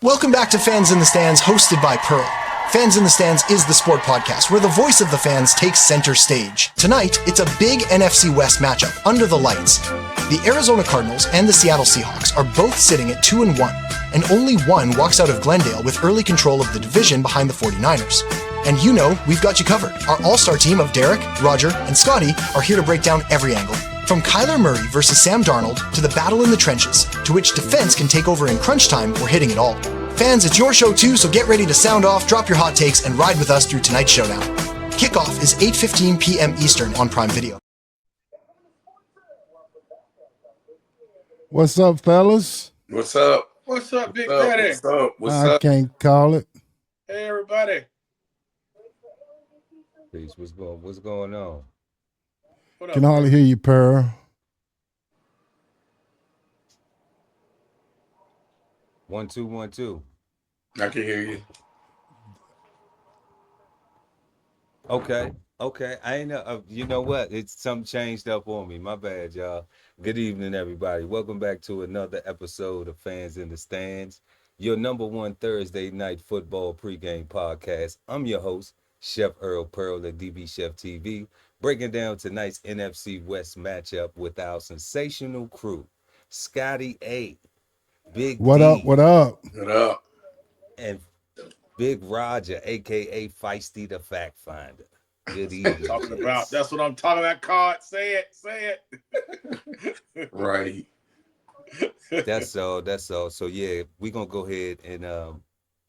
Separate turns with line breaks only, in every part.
Welcome back to Fans in the Stands, hosted by Pearl. Fans in the Stands is the sport podcast where the voice of the fans takes center stage. Tonight, it's a big NFC West matchup under the lights. The Arizona Cardinals and the Seattle Seahawks are both sitting at 2-1, and only one walks out of Glendale with early control of the division behind the 49ers. And you know, we've got you covered. Our all-star team of Derek, Roger, and Scotty are here to break down every angle. From Kyler Murray versus Sam Darnold to the battle in the trenches, to which defense can take over in crunch time, we're hitting it all. Fans, it's your show too, so get ready to sound off, drop your hot takes, and ride with us through tonight's showdown. Kickoff is 8:15 p.m. Eastern on Prime Video.
What's up, fellas?
What's up?
What's up, Big Daddy?
What's up? What's
I
up?
can't call it.
Hey, everybody.
Peace. What's going on?
What up,
Can hardly hear you, Pearl.
1 2 1 2.
I can hear you.
Okay. I ain't know. You know what? It's something changed up on me. My bad, y'all. Good evening, everybody. Welcome back to another episode of Fans in the Stands, your number one Thursday night football pregame podcast. I'm your host, Chef Earl Pearl at DB Chef TV, breaking down tonight's NFC West matchup with our sensational crew, Scotty A, Big
What
D,
up? What up?
What up?
and Big Roger, aka Feisty the Fact Finder. Good evening.
That's what I'm talking about. Card, say it.
Right.
That's all. So yeah, we're gonna go ahead and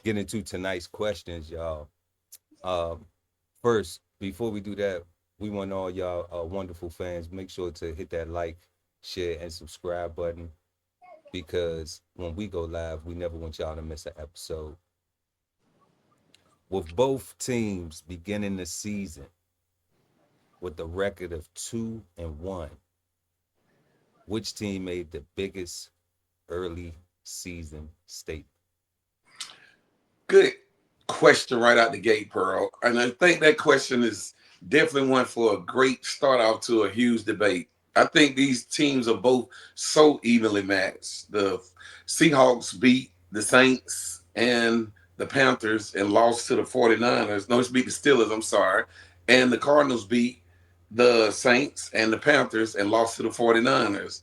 get into tonight's questions, y'all. First, before we do that, we want all y'all wonderful fans, make sure to hit that like, share, and subscribe button, because when we go live, we never want y'all to miss an episode. With both teams beginning the season with a record of 2-1, which team made the biggest early season statement?
Good question right out the gate, Pearl. And I think that question is definitely one for a great start out to a huge debate. I think these teams are both so evenly matched. The Seahawks beat the Saints and the Panthers and lost to the 49ers. No, it's beat the Steelers, I'm sorry. And the Cardinals beat the Saints and the Panthers and lost to the 49ers.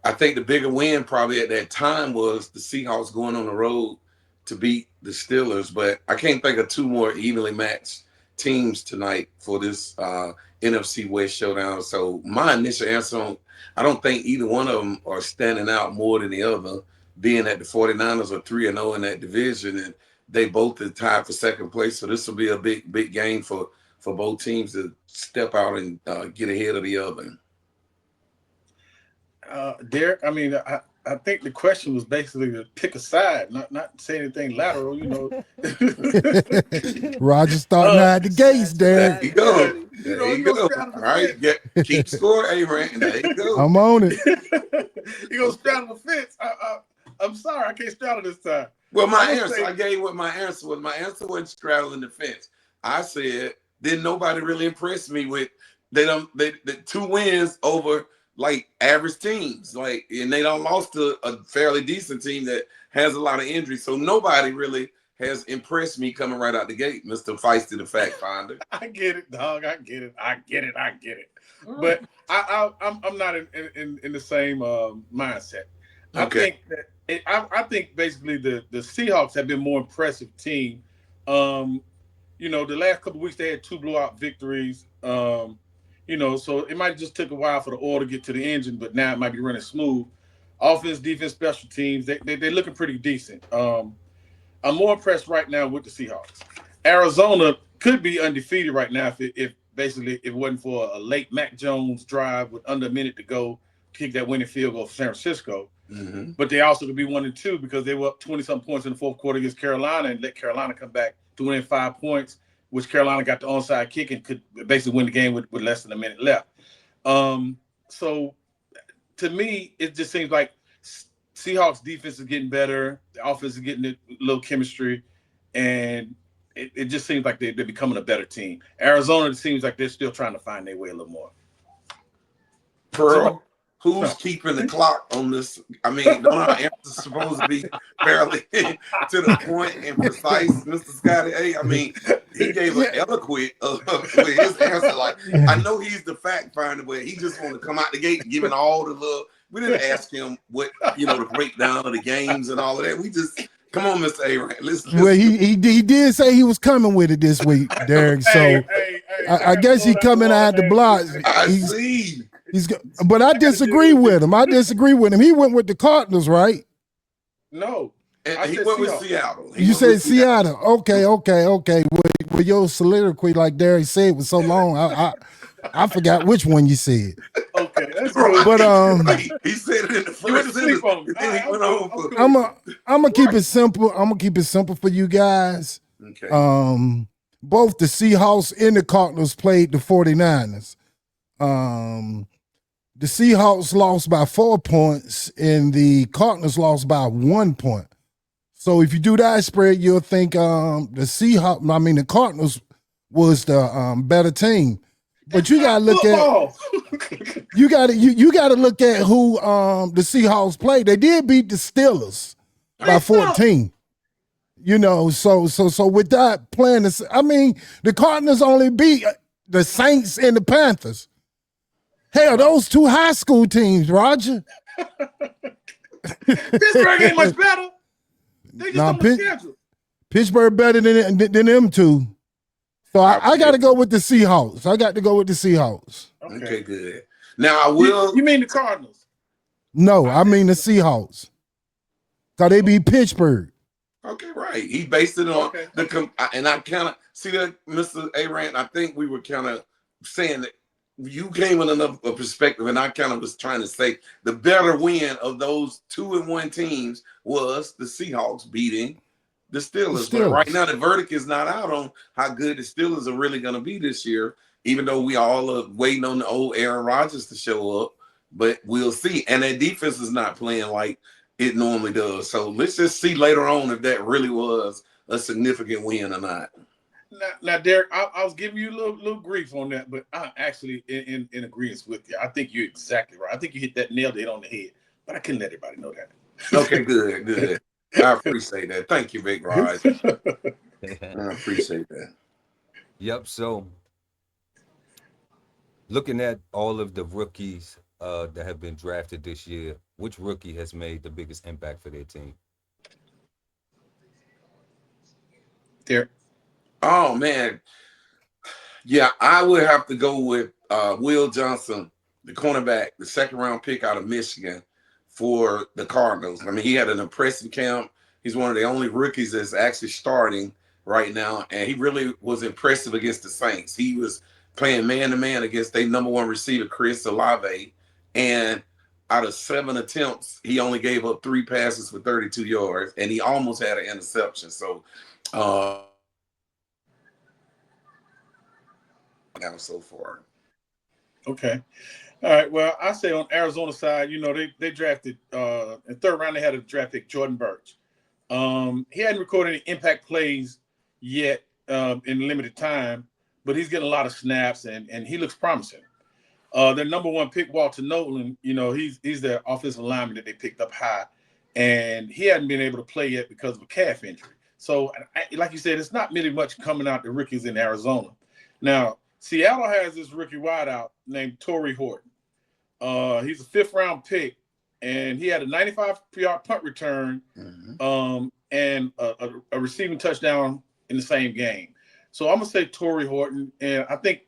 I think the bigger win probably at that time was the Seahawks going on the road to beat the Steelers, but I can't think of two more evenly matched teams tonight for this NFC West showdown. So my initial answer, I don't think either one of them are standing out more than the other, being that the 49ers are 3-0 in that division, and they both are tied for second place. So this will be a big game for both teams to step out and get ahead of the other.
Derek, I mean, I think the question was basically to pick a side, not say anything lateral, you know.
Roger starting out the gates, Derek.
There you go.
You
There you go. All right, keep score, A-Ran. There you go.
I'm on it.
You gonna straddle the fence? I'm sorry, I can't straddle this time.
Well, I gave what my answer was. My answer wasn't straddling the fence. I said, didn't nobody really impress me with the 2 wins over like average teams, like, and they don't lost to a fairly decent team that has a lot of injuries. So nobody really has impressed me coming right out the gate, Mr. Feisty the Fact Finder.
I get it, dog. I get it. But I'm not in the same mindset.
Okay.
I think basically the Seahawks have been more impressive team. You know, the last couple of weeks they had 2 blowout victories. You know, so it might just took a while for the oil to get to the engine, but now it might be running smooth. Offense, defense, special teams, they're looking pretty decent. I'm more impressed right now with the Seahawks. Arizona could be undefeated right now if it wasn't for a late Mac Jones drive with under a minute to go, kick that winning field goal for San Francisco.
Mm-hmm.
But they also could be 1-2 because they were up 20-something points in the fourth quarter against Carolina and let Carolina come back to win 5 points, which Carolina got the onside kick and could basically win the game with less than a minute left. So to me, it just seems like Seahawks defense is getting better. The offense is getting a little chemistry, and it just seems like they're becoming a better team. Arizona, it seems like they're still trying to find their way a little more.
Pearl, Who's keeping the clock on this? I mean, don't our answers supposed to be fairly to the point and precise, Mr. Scotty? Hey, I mean, he gave an eloquent with his answer. Like, I know he's the fact finder, but he just want to come out the gate giving all the love. We didn't ask him what, the breakdown of the games and all of that. We just, come on, Mr. A-Rant. Listen.
Well, he did say he was coming with it this week, Derek. So I guess he coming out the blocks.
I see.
But I disagree with him. He went with the Cardinals, right?
No.
And he went with Seattle.
You said Seattle. Okay. Well, your soliloquy, like Derek said, was so long. I forgot which one you said.
Okay, that's right.
But
he said it in the first sentence, and then he went on.
I'm gonna keep it simple. I'm gonna keep it simple for you guys.
Okay.
Both the Seahawks and the Cardinals played the 49ers. The Seahawks lost by 4 points, and the Cardinals lost by 1 point. So if you do that spread, you'll think the Cardinals was the better team. But you gotta look at you gotta look at who the Seahawks played. They did beat the Steelers by 14. So with that playing, the Cardinals only beat the Saints and the Panthers. Hell, those two high school teams, Roger.
Pittsburgh ain't much better. They just on the schedule.
Pittsburgh better than them two. So I got to go with the Seahawks.
Okay, good. Now I will.
You mean the Cardinals?
No, I mean the Seahawks. So they beat Pittsburgh.
Okay, right. He based it on and I kind of see that, Mr. A-Rant. I think we were kind of saying that you came with another perspective, and I kind of was trying to say the better win of those 2-1 teams was the Seahawks beating the Steelers. But right now, the verdict is not out on how good the Steelers are really going to be this year, even though we all are waiting on the old Aaron Rodgers to show up. But we'll see. And their defense is not playing like it normally does. So let's just see later on if that really was a significant win or not.
Now, Derek, I was giving you a little grief on that, but I'm actually in agreement with you. I think you're exactly right. I think you hit that nailed it on the head, but I couldn't let everybody know that.
Okay, good. I appreciate that. Thank you, Big Rod. I appreciate that.
Yep. So, looking at all of the rookies that have been drafted this year, which rookie has made the biggest impact for their team?
Derek.
Oh, man. Yeah, I would have to go with Will Johnson, the cornerback, the second-round pick out of Michigan for the Cardinals. I mean, he had an impressive camp. He's one of the only rookies that's actually starting right now, and he really was impressive against the Saints. He was playing man-to-man against their number one receiver, Chris Olave, and out of 7 attempts, he only gave up 3 passes for 32 yards, and he almost had an interception. So, now so far.
Okay. All right. Well, I say on Arizona side, they drafted in third round, they had a draft pick, Jordan Burch. He hadn't recorded any impact plays yet in limited time, but he's getting a lot of snaps and he looks promising. Their number one pick, Walter Nolan, he's their offensive lineman that they picked up high, and he hadn't been able to play yet because of a calf injury. So, like you said, it's not really much coming out the rookies in Arizona. Now, Seattle has this rookie wideout named Torrey Horton. He's a 5th-round pick, and he had a 95-yard punt return and a receiving touchdown in the same game. So I'm going to say Torrey Horton. And I think,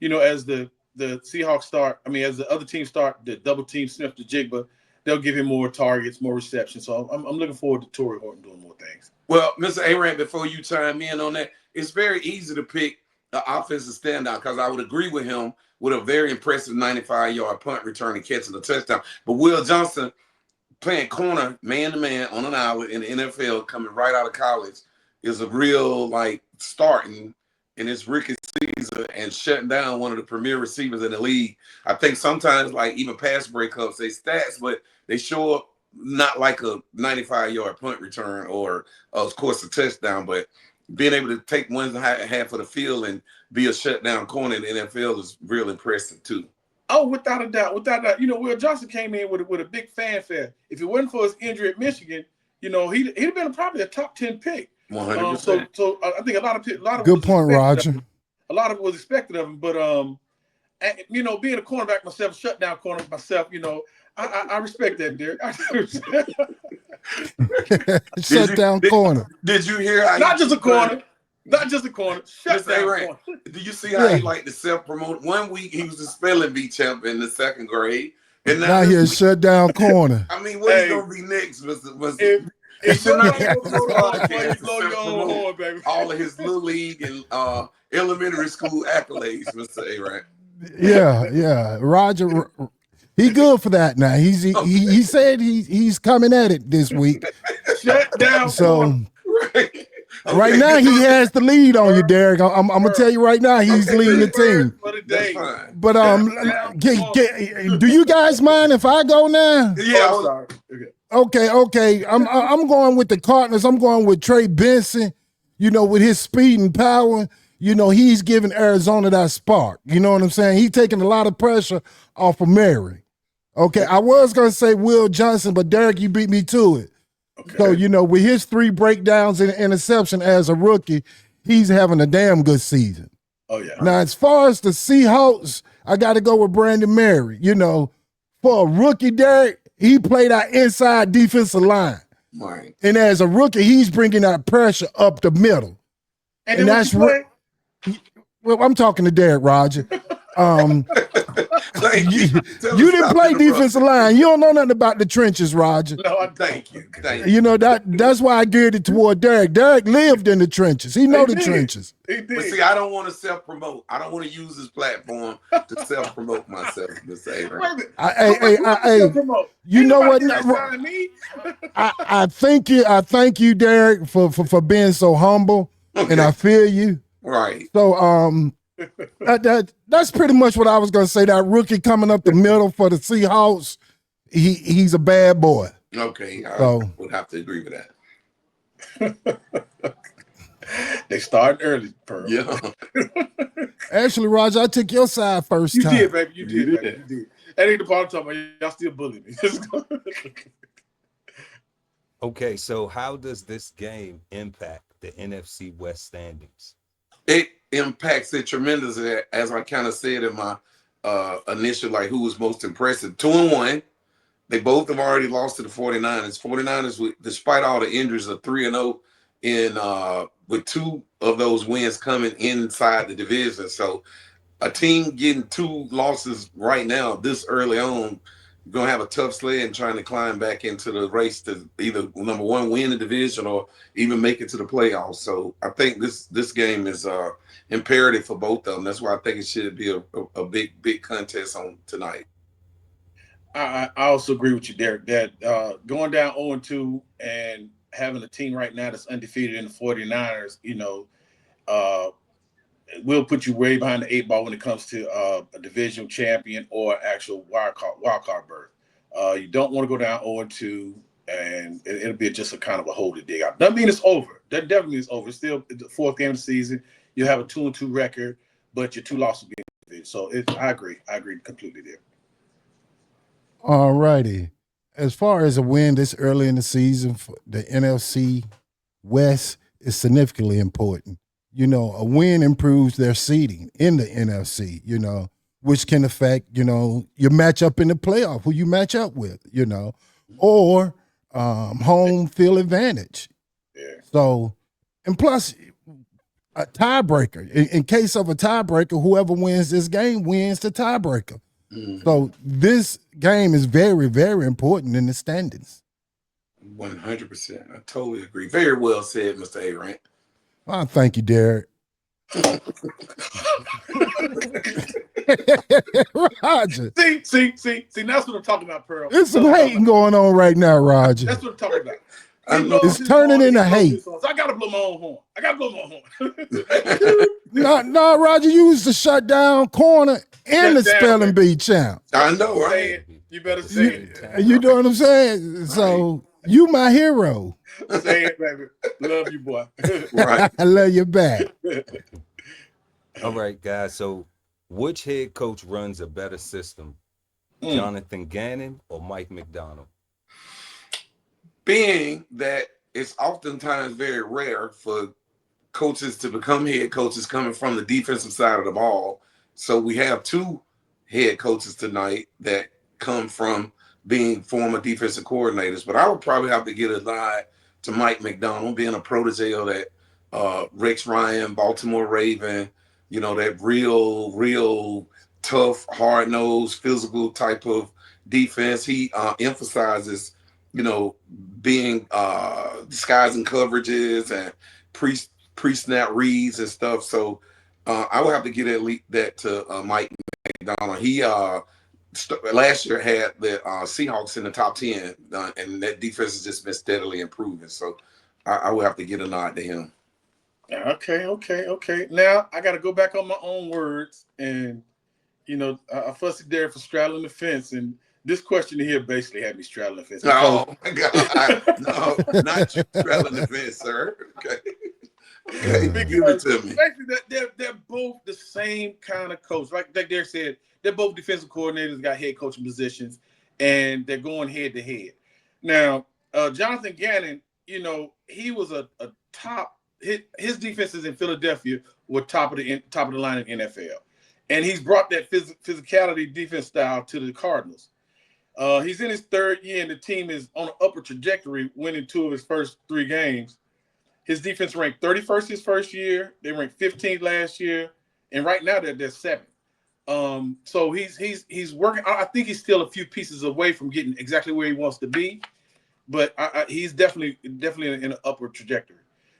as the Seahawks start, as the other teams start the double team Smith to Jigba, they'll give him more targets, more reception. So I'm looking forward to Torrey Horton doing more things.
Well, Mr. A-Rant, before you chime in on that, it's very easy to pick the offensive standout because I would agree with him with a very impressive 95-yard punt return and catching a touchdown. But Will Johnson playing corner man-to-man on an island in the NFL coming right out of college is a real, starting in his rookie season and shutting down one of the premier receivers in the league. I think sometimes, even pass breakups, they stats, but they show up not like a 95-yard punt return or, of course, a touchdown, but being able to take one half of the field and be a shutdown corner in the NFL is real impressive too.
Oh, without a doubt, without a doubt. You know, Will Johnson came in with a big fanfare. If it wasn't for his injury at Michigan, you know, he'd have been probably a top 10 pick.
100%.
So I think a lot of
good point, Roger.
A lot of it was expected of him, but you know, being a cornerback myself, shutdown corner myself, you know, I respect that, Derek.
Shutdown corner.
Did you hear?
Not just a corner. Not just a corner. Shutdown corner.
Do you see how he liked to self-promote? 1 week he was a spelling bee champ in the 2nd grade, and
now he's shutdown corner.
I mean, what is gonna be next? If all of his little league and elementary school accolades, Mr. A-Rat.
Yeah. Roger, he good for that now. He said he's coming at it this week.
Shut down.
So right now he has the lead on you, Derek. I'm gonna tell you right now he's leading the team. But do you guys mind if I go now?
Yeah, I'm sorry.
Okay. I'm going with the Cardinals. I'm going with Trey Benson. You know, with his speed and power, you know, he's giving Arizona that spark. You know what I'm saying? He's taking a lot of pressure off of Mary. Okay, I was going to say Will Johnson, but Derek, you beat me to it. Okay. So, you know, with his 3 breakdowns and interception as a rookie, he's having a damn good season.
Oh, yeah.
Now, as far as the Seahawks, I got to go with Brandon Mary. You know, for a rookie, Derek, he played our inside defensive line.
Right.
And as a rookie, he's bringing that pressure up the middle.
And that's right.
Well, I'm talking to Derek, Roger. You didn't play defensive line. You don't know nothing about the trenches, Roger.
No, thank you.
You know, that's why I geared it toward Derek. Derek lived in the trenches. He know the trenches.
But see, I don't want to self-promote. I don't want to use this platform to self-promote myself.
Hey, you know what? I thank you, Derek, for being so humble, and I feel you.
Right.
So that's pretty much what I was gonna say. That rookie coming up the middle for the Seahawks, he's a bad boy.
Okay, I would have to agree with that.
They started early, Pearl.
Yeah.
Actually, Roger, I took your side first time.
You did, baby. You did. That ain't the part I'm talking about. Y'all still bullying me.
Okay, so how does this game impact the NFC West standings?
It impacts it tremendously, as I kind of said in my initial, like, who was most impressive. 2-1. They both have already lost to the 49ers. 49ers, despite all the injuries, are 3-0 with 2 of those wins coming inside the division. So a team getting 2 losses right now, this early on, going to have a tough sled and trying to climb back into the race to either, number one, win the division or even make it to the playoffs. So I think this game is imperative for both of them. That's why I think it should be a big contest on tonight.
I also agree with you, Derek, that going down 0-2 and having a team right now that's undefeated in the 49ers, you know, will put you way behind the 8 ball when it comes to a division champion or actual wild card berth. You don't want to go down 0-2, and it'll be just a kind of a hole to dig out. Doesn't mean it's over. That definitely means it's over. It's still the 4th game of the season. You have a 2-2 record, but your 2 losses will be in the division. So I agree. I agree completely there.
All righty. As far as a win this early in the season, for the NFC West is significantly important. You know, a win improves their seeding in the NFC, you know, which can affect, you know, your matchup in the playoff, who you match up with, you know, or home field advantage.
Yeah. So,
and plus, a tiebreaker. In case of a tiebreaker, whoever wins this game wins the tiebreaker. Mm-hmm. So this game is very, very important in the standings.
100%. I totally agree. Very well said, Mr. A-Rant.
Well, thank you, Derek. Roger.
See, that's what I'm talking about, Pearl.
There's some hating going on right now, Roger.
That's what I'm talking about.
It's turning into hate.
So I gotta blow my own horn.
No, Roger, you was the shutdown corner and the spelling bee champ.
I know, right?
You better say it.
You know what I'm saying? So you my hero.
Say it, baby. Love you, boy.
Right.
I love you back.
All right, guys. So Which head coach runs a better system, Jonathan Gannon or Mike McDonald?
Being that it's oftentimes very rare for coaches to become head coaches coming from the defensive side of the ball. So we have two head coaches tonight that come from being former defensive coordinators. But I would probably have to get a nod to Mike McDonald, being a protege of that Rex Ryan, Baltimore Raven, that real tough, hard-nosed, physical type of defense. He emphasizes, being disguising coverages and pre-snap reads and stuff. So I would have to get that to Mike McDonald. He last year had the Seahawks in the top 10, and that defense has just been steadily improving. So I would have to get a nod to him.
Okay. Now I got to go back on my own words, and I fussed at Derek for straddling the fence, and this question here basically had me straddling the fence.
Oh my God! No, not you straddling the fence, sir. Okay. Give it to me.
Basically, they're both the same kind of coach. Like Derek said, they're both defensive coordinators, got head coaching positions, and they're going head to head. Now, Jonathan Gannon, he was a top. His defenses in Philadelphia were top of the line in NFL, and he's brought that physicality defense style to the Cardinals. He's in his third year, and the team is on an upward trajectory, winning 2 of his first 3 games. His defense ranked 31st his first year. They ranked 15th last year, and right now they're 7th. So he's working. I think he's still a few pieces away from getting exactly where he wants to be, but he's definitely in an upward trajectory.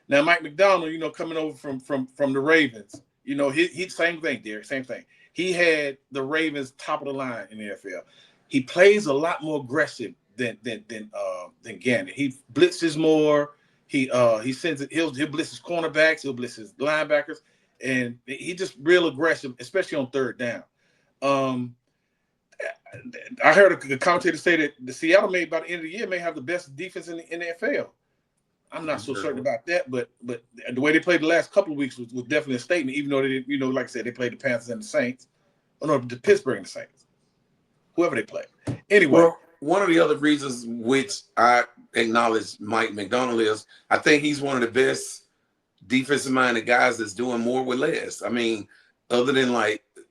Now, Mike McDonald, coming over from the Ravens, he same thing, Derek, same thing. He had the Ravens top of the line in the NFL. He plays a lot more aggressive than Gannon. He blitzes more. He sends it. He'll blitz his cornerbacks. He'll blitz his linebackers, and he just real aggressive, especially on third down. I heard a commentator say that the Seattle by the end of the year may have the best defense in the NFL. I'm not so certain about that, but the way they played the last couple of weeks was definitely a statement. Even though they, like I said, they played the Panthers and the Saints, the Pittsburgh and the Saints, whoever they play. Anyway,
well, one of the other reasons which I acknowledge Mike McDonald is I think he's one of the best defensive-minded guys that's doing more with less. I mean, other than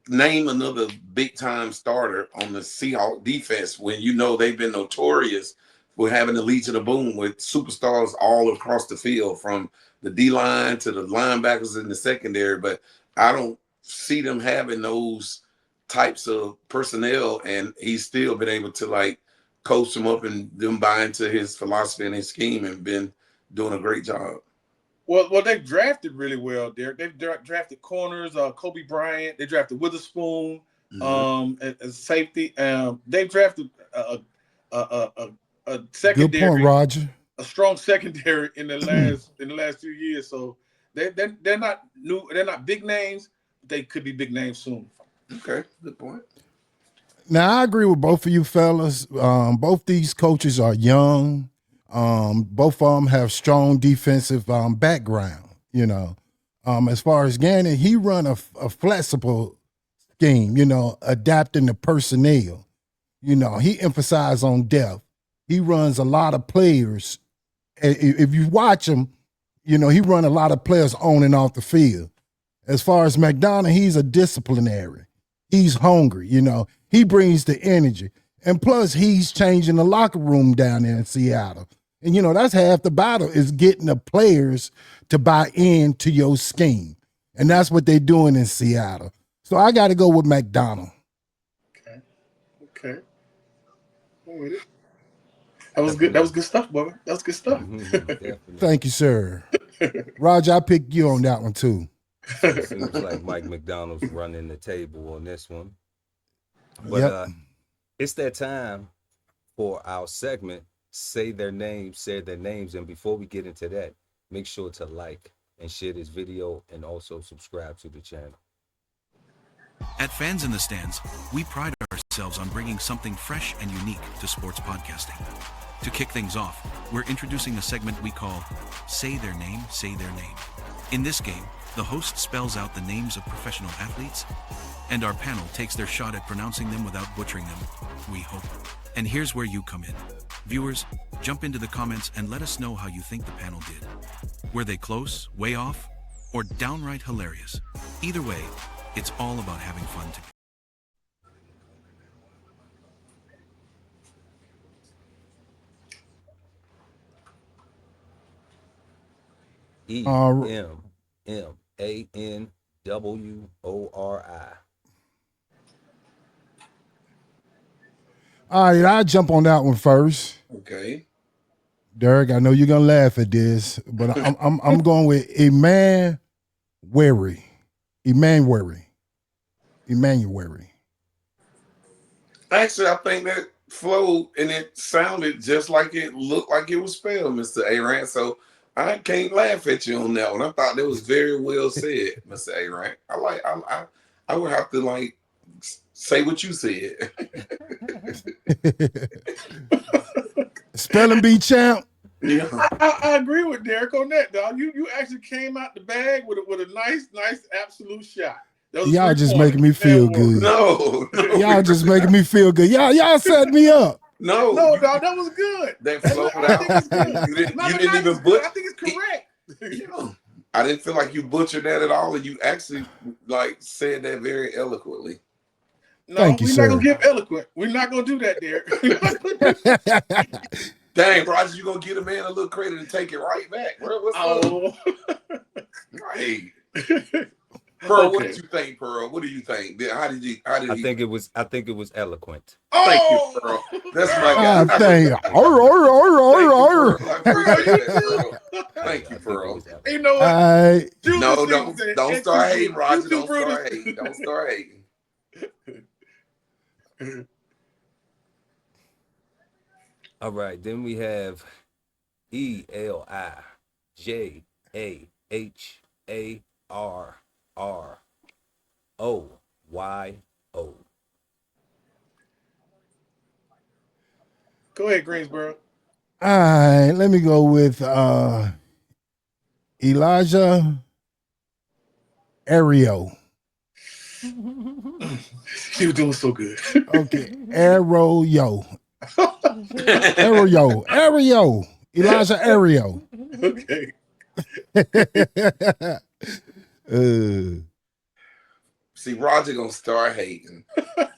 name another big-time starter on the Seahawks defense when they've been notorious for having the Legion of Boom with superstars all across the field, from the D-line to the linebackers in the secondary. But I don't see them having those types of personnel, and he's still been able to coach them up and them buy into his philosophy and his scheme, and been doing a great job.
Well, they've drafted really well, Derek. They've drafted corners, Kobe Bryant. They drafted Witherspoon as safety. They've drafted a secondary.
Good point, Roger.
A strong secondary in the last few years. So they're not new. They're not big names. But they could be big names soon.
Okay, good point.
Now I agree with both of you fellas. Both these coaches are young. Both of them have strong defensive background. As far as Gannon, he run a flexible scheme. Adapting the personnel. He emphasizes on depth. He runs a lot of players. If you watch him, he run a lot of players on and off the field. As far as McDonald, he's a disciplinary. He's hungry, He brings the energy. And plus, he's changing the locker room down there in Seattle. And, that's half the battle, is getting the players to buy into your scheme. And that's what they're doing in Seattle. So I got to go with McDonald.
Okay. I'm with it. That was good. That was good stuff, brother. That was good stuff.
Thank you, sir. Roger, I picked you on that one, too.
It seems like Mike McDonald's running the table on this one. But it's that time for our segment, Say Their Names, Say Their Names. And before we get into that, make sure to like and share this video and also subscribe to the channel.
At Fans in the Stands, we pride ourselves on bringing something fresh and unique to sports podcasting. To kick things off, we're introducing a segment we call Say Their Name, Say Their Name. In this game, The host spells out the names of professional athletes, and our panel takes their shot at pronouncing them without butchering them, we hope. And here's where you come in. Viewers, jump into the comments and let us know how you think the panel did. Were they close, way off, or downright hilarious? Either way, it's all about having fun together.
EMMANWORI.
All right, I'll jump on that one first.
Okay.
Derek, I know you're gonna laugh at this, but I'm going with Emmanuel.
Actually, I think that flowed and it sounded just like it looked like it was spelled, Mr. Aaron. So I can't laugh at you on that one. I thought that was very well said, Mr. Aaron. I would have to like say what you said.
Spelling bee champ.
Yeah.
I agree with Derek on that, dog. You actually came out the bag with a nice absolute shot.
Y'all just making me feel good.
No,
y'all just making me feel good. Y'all set me up.
No, dog, that was good.
That flowed out. You didn't even butcher.
I think it's correct.
I didn't feel like you butchered that at all, and you actually like said that very eloquently.
No,
Thank you,
we're
sir.
not gonna get eloquent. We're not gonna do that, Derek.
Dang, Roger, you gonna give a man a little credit and take it right back. What's up? Right. Pearl, what did you think, Pearl? What do you think? How did he?
I think it was eloquent.
Thank you, Pearl. That's my guy.
Thank
Thank you, Pearl.
You know what?
No, don't start hating, Roger. Don't start hating. Don't start hating.
All right, then we have ELIJAHARROYO.
Go ahead, Greensboro.
All right, let me go with Elijah Ario.
He was doing so good.
Okay, Ario. Elijah Ario.
Okay.
See, Roger gonna start hating,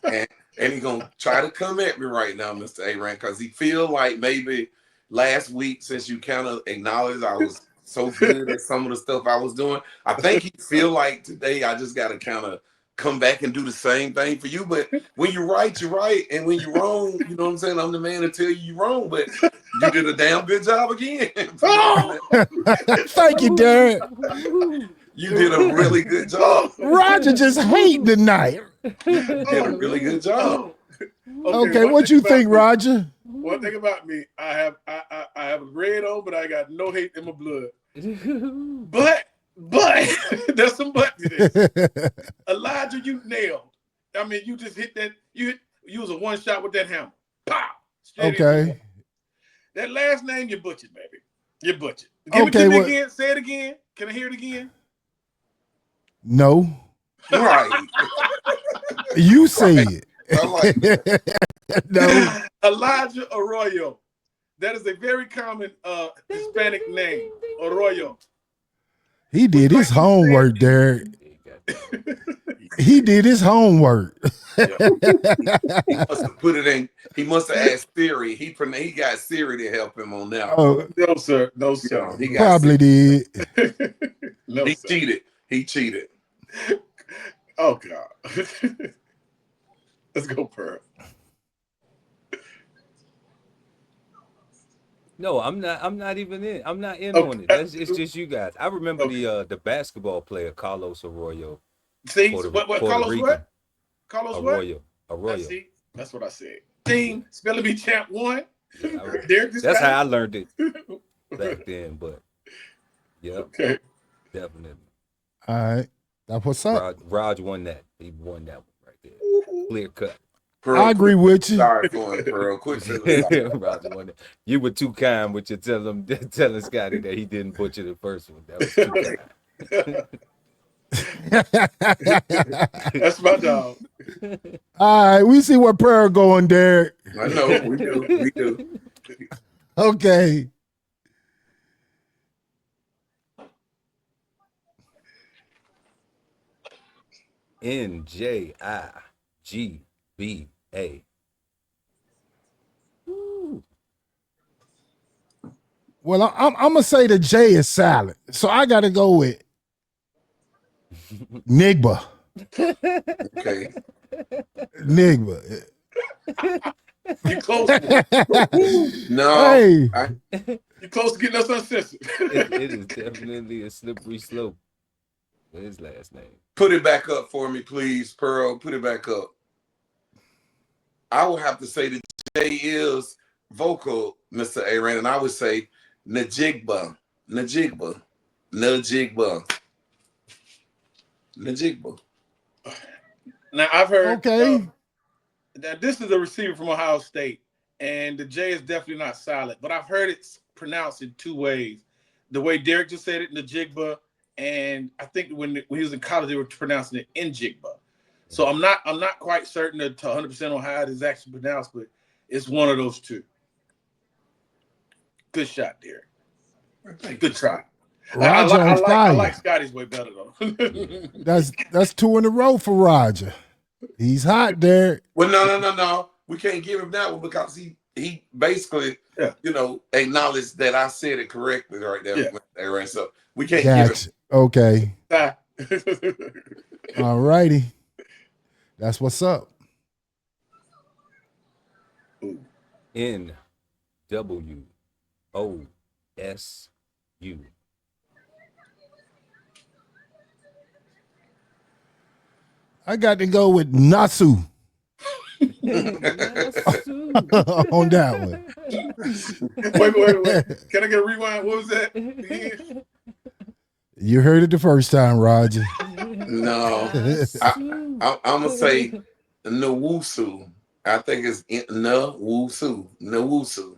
and he gonna try to come at me right now, Mr. Aaron, because he feel like maybe last week, since you kind of acknowledged I was so good at some of the stuff I was doing, I think he feel like today I just got to kind of come back and do the same thing for you. But when you're right, you're right, and when you're wrong, you know what I'm saying? I'm the man to tell you you're wrong, but you did a damn good job again.
Thank you, Derek.
You did a really good job.
Roger just hating tonight.
You did a really good job.
Okay, what you think, Roger?
One thing about me, I have a red on, but I got no hate in my blood. But there's some but to this. Elijah, you nailed. I mean, you just hit that. You was a one shot with that hammer. Pow.
Okay.
That last name you butchered, baby. You butchered. Give it to me again. Say it again. Can I hear it again?
No.
Right.
You say it.
I like that.
No.
Elijah Arroyo. That is a very common Hispanic name. Arroyo.
He did his homework, Derek. He did his homework.
He must have put it in. He must have asked Siri. He got Siri to help him on that.
Oh,
no, sir. No, sir.
He
probably did.
No,
he
sir.
cheated. He cheated.
Oh God. Let's go, Pearl.
No, I'm not even in. I'm not in on it. It's just you guys. I remember the basketball player Carlos Arroyo.
See what Carlos
Rican.
what? Carlos
Arroyo.
See, that's what I said. Team Spelling Bee Champ 1.
Yeah, that's how I learned it back then. But yeah,
okay,
definitely.
All right, that's what's up.
Raj won that. He won that one right there. Clear cut.
Pearl,
I agree with you.
Sorry for it, Pearl. Quick.
Raj won that. You were too kind with your telling Scotty that he didn't butcher the first one. That was too kind.
That's my dog.
All right, we see where prayer going, Derek.
I know we do. We do.
Okay.
NJIGBA.
Well, I'm gonna say the J is silent, so I got to go with Nigba.
Okay.
Nigba.
You close.
No.
Hey.
You close to getting us uncensored.
It is definitely a slippery slope. What's his last name?
Put it back up for me, please, Pearl. Put it back up. I would have to say the J is vocal, Mr. Aaron, and I would say Najigba. Najigba. Najigba. Najigba.
Now I've heard.
Okay.
Now this is a receiver from Ohio State, and the J is definitely not silent. But I've heard it pronounced in two ways. The way Derek just said it, Najigba, and I think when he was in college, they were pronouncing it Njigba. So I'm not quite certain to 100% on how it is actually pronounced, but it's one of those two. Good shot, Derek. Good try.
Roger
I like Scotty's way better though.
That's 2 in a row for Roger. He's hot, Derek.
Well, no. We can't give him that one because he basically, acknowledged that I said it correctly right there. Yeah. Aaron. So we can't give him.
Okay. All righty. That's what's up.
NWOSU.
I got to go with Nasu. On that one.
Wait. Can I get a rewind? What was that?
You heard it the first time, Roger.
No. I'm going to say Nawusu. I think it's Nawusu. Nawusu.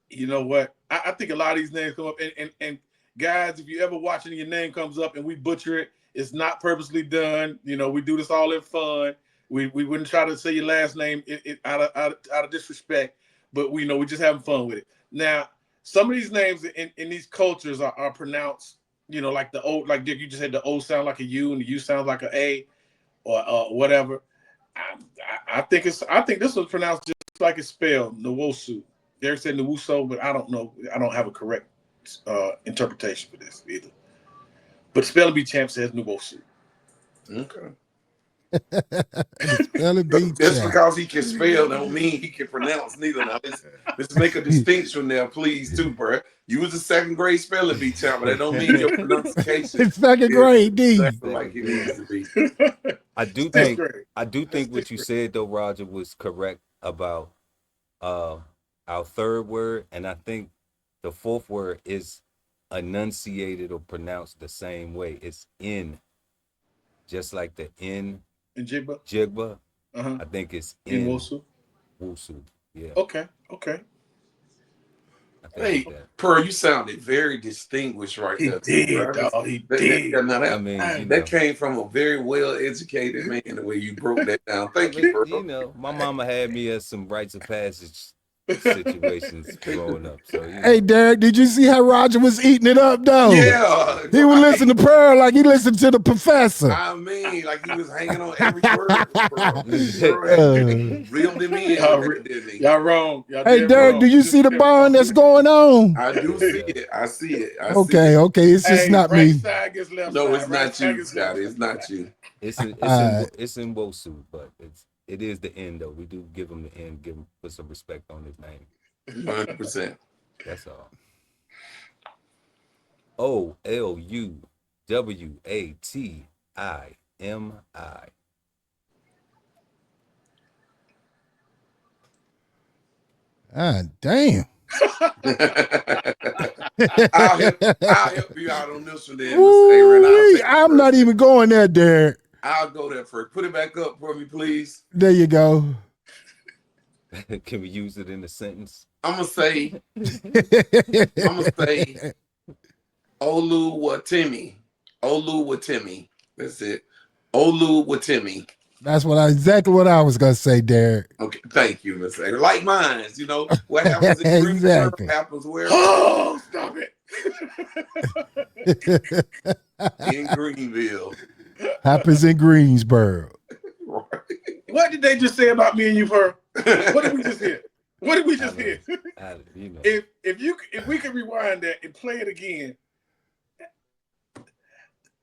You know what? I think a lot of these names come up. And guys, if you ever watching your name comes up and we butcher it, it's not purposely done. We do this all in fun. We wouldn't try to say your last name out of disrespect, but we know we're just having fun with it. Now, some of these names in these cultures are pronounced, like the O, like Dick, you just had the O sound like a U and the U sounds like an A, or whatever. I think this was pronounced just like it's spelled, Nwosu. Derek said Nwuso, but I don't know. I don't have a correct interpretation for this either. But Spelling Bee Champ says Nwosu.
Okay.
Just
because he can spell don't mean he can pronounce neither. Now let's make a distinction there, please, too, bro. You was a second grade spelling bee champ, but that don't mean your pronunciation.
It's second grade, D.
Like it needs to be.
I do think what you said though, Roger, was correct about our third word, and I think the fourth word is enunciated or pronounced the same way. It's in, just like the in.
In Jigba?
Jigba. I think it's in
Wosu.
Wosu. Yeah.
Okay.
Hey, Pearl, you sounded very distinguished right there.
He did.
That came from a very well-educated man, the way you broke that down. Thank you, Pearl.
My mama had me as some rites of passage situations growing up. So,
Hey, Derek, did you see how Roger was eating it up, though?
Yeah.
He was listening to Pearl like he listened to the professor.
I mean, like he was hanging on every word. Reeled him in.
Y'all wrong.
Hey, Derek, do you see the bond that's going on?
I do see it. I see it.
Okay. It's just not me.
No, it's not you, Scotty. It's not you.
It's in Wosu, but it is the end, though. We do give him the end, put some respect on his name.
100%.
That's all. OLUWATIMI.
Damn.
I'll help you out on this one then, Mr. Aaron.
I'm not even going there, Derek.
I'll go there first. Put it back up for me, please.
There you go.
Can we use it in a sentence?
I'm gonna say Oluwatimi. Oluwatimi. That's it. Oluwatimi.
That's exactly what I was gonna say, Derek.
Okay, thank you, Miss A. Like mine, what happens in Greensboro
Exactly.
happens where?
Oh, stop it.
In Greenville.
Happens in Greensboro.
What did they just say about me and you, Pearl? What did we just hear? What did we just hear? If we could rewind that and play it again.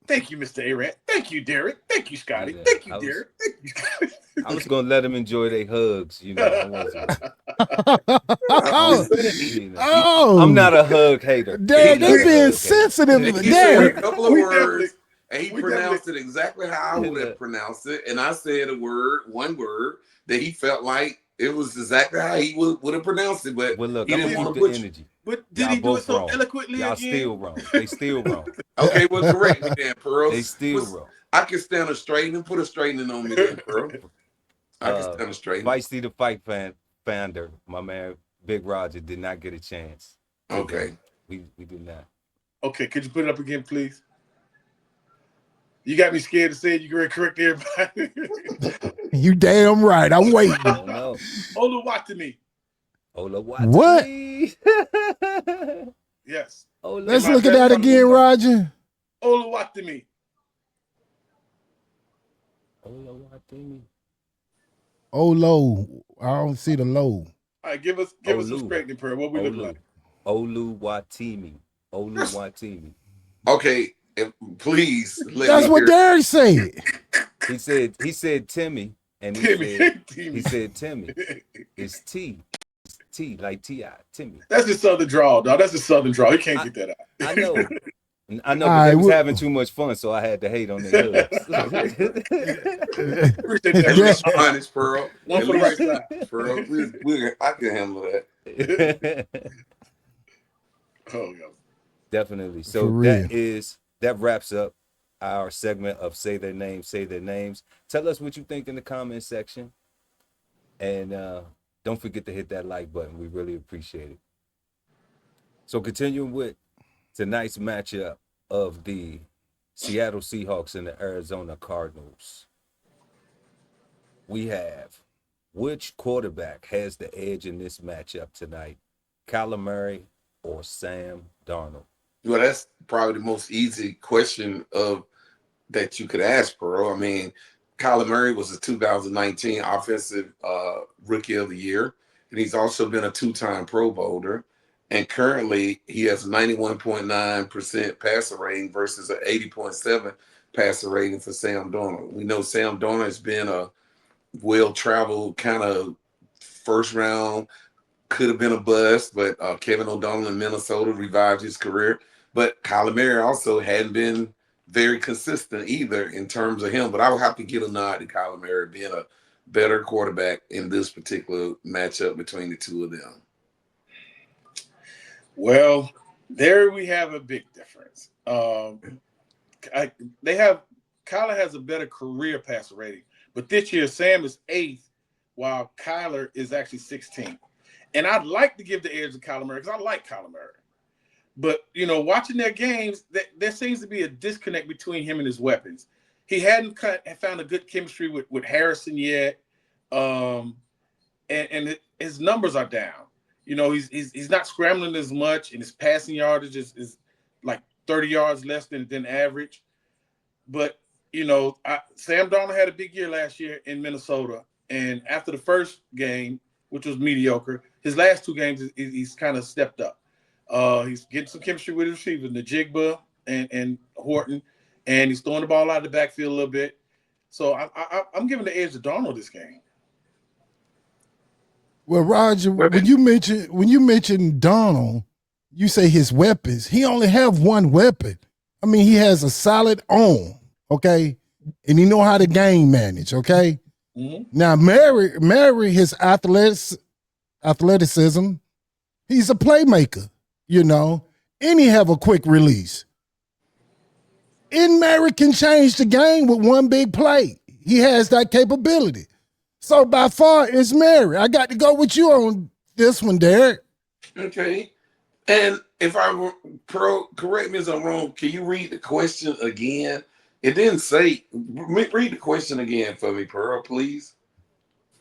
Thank you, Mr. Arat. Thank you, Derek. Thank you, Scotty.
Yeah,
Thank you, Derek. Thank you, Scotty.
I was gonna let them enjoy their hugs, I wasn't. I'm not a hug hater.
Derek, they being sensitive.
He said a
Derek.
couple of words, and he pronounced it exactly how I would have pronounced it. And I said one word that he felt like it was exactly how he would have pronounced it. But
Well, look,
he
I'm
didn't
gonna
want
keep
to
the energy.
But did
Y'all
he do it so
wrong.
eloquently
Y'all
again?
still wrong. They still wrong.
Okay, well, correct me then, Pearl.
They still wrong.
I can stand a straightening. Put a straightening on me then, Pearl. I can stand a straightening.
Feisty the Fight founder, my man Big Roger, did not get a chance.
Okay.
We did not.
Okay, could you put it up again, please? You got me scared to say it. You going to correct everybody.
You damn right. I'm waiting.
Oh, no.
Oluwatimi.
What?
Yes.
Let's look at that again, Roger.
Oluwatimi.
Olo. I don't see the low.
All right, give us some straightening, Pearl. What we look like?
Oluwatimi.
Okay, please let
That's
me
what
hear.
Derek said.
He said Timmy, and he said Timmy. It's T. It's T like T.I. Timmy.
That's the Southern drawl, dog. That's the Southern drawl. You can't get that out.
I know. But they was having too much fun, so I had to hate on their hoods.
Appreciate
At
that.
least honest, Pearl.
One for the right side.
Pearl, I can handle that.
Oh, yeah.
Definitely. So that wraps up our segment of Say Their Names, Say Their Names. Tell us what you think in the comment section. And don't forget to hit that like button. We really appreciate it. So continuing with tonight's matchup of the Seattle Seahawks and the Arizona Cardinals. We have which quarterback has the edge in this matchup tonight? Kyler Murray or Sam Darnold?
Well, that's probably the most easy question that you could ask, Pearl. I mean, Kyler Murray was a 2019 Offensive Rookie of the Year, and he's also been a two-time Pro Bowler. And currently, he has a 91.9% passer rating versus an 80.7 passer rating for Sam Darnold. We know Sam Darnold has been a well-traveled kind of first round, could have been a bust, but Kevin O'Donnell in Minnesota revived his career. But Kyler Murray also hadn't been very consistent either in terms of him. But I would have to give a nod to Kyler Murray being a better quarterback in this particular matchup between the two of them.
Well, there we have a big difference. Kyler has a better career passer rating, but this year Sam is 8th, while Kyler is actually 16th. And I'd like to give the edge to Kyler Murray because I like Kyler Murray. But, watching their games, there seems to be a disconnect between him and his weapons. He hadn't found a good chemistry with Harrison yet, and his numbers are down. He's not scrambling as much, and his passing yardage is like 30 yards less than average. But, Sam Darnold had a big year last year in Minnesota. And after the first game, which was mediocre, his last two games, he's kind of stepped up. He's getting some chemistry with his receivers, Najigba and Horton, and he's throwing the ball out of the backfield a little bit. So I'm giving the edge to Darnold this game.
Well, Roger, when you mention Donald, you say his weapons. He only have one weapon. I mean, he has a solid arm, okay, and he know how to game manage, okay. Mm-hmm. Now, Mary, his athleticism, he's a playmaker, and he have a quick release. And Mary can change the game with one big play. He has that capability. So by far, it's Mary. I got to go with you on this one, Derek.
Okay. And if I correct me as I'm wrong, can you read the question again? It didn't say. Read the question again for me, Pearl, please.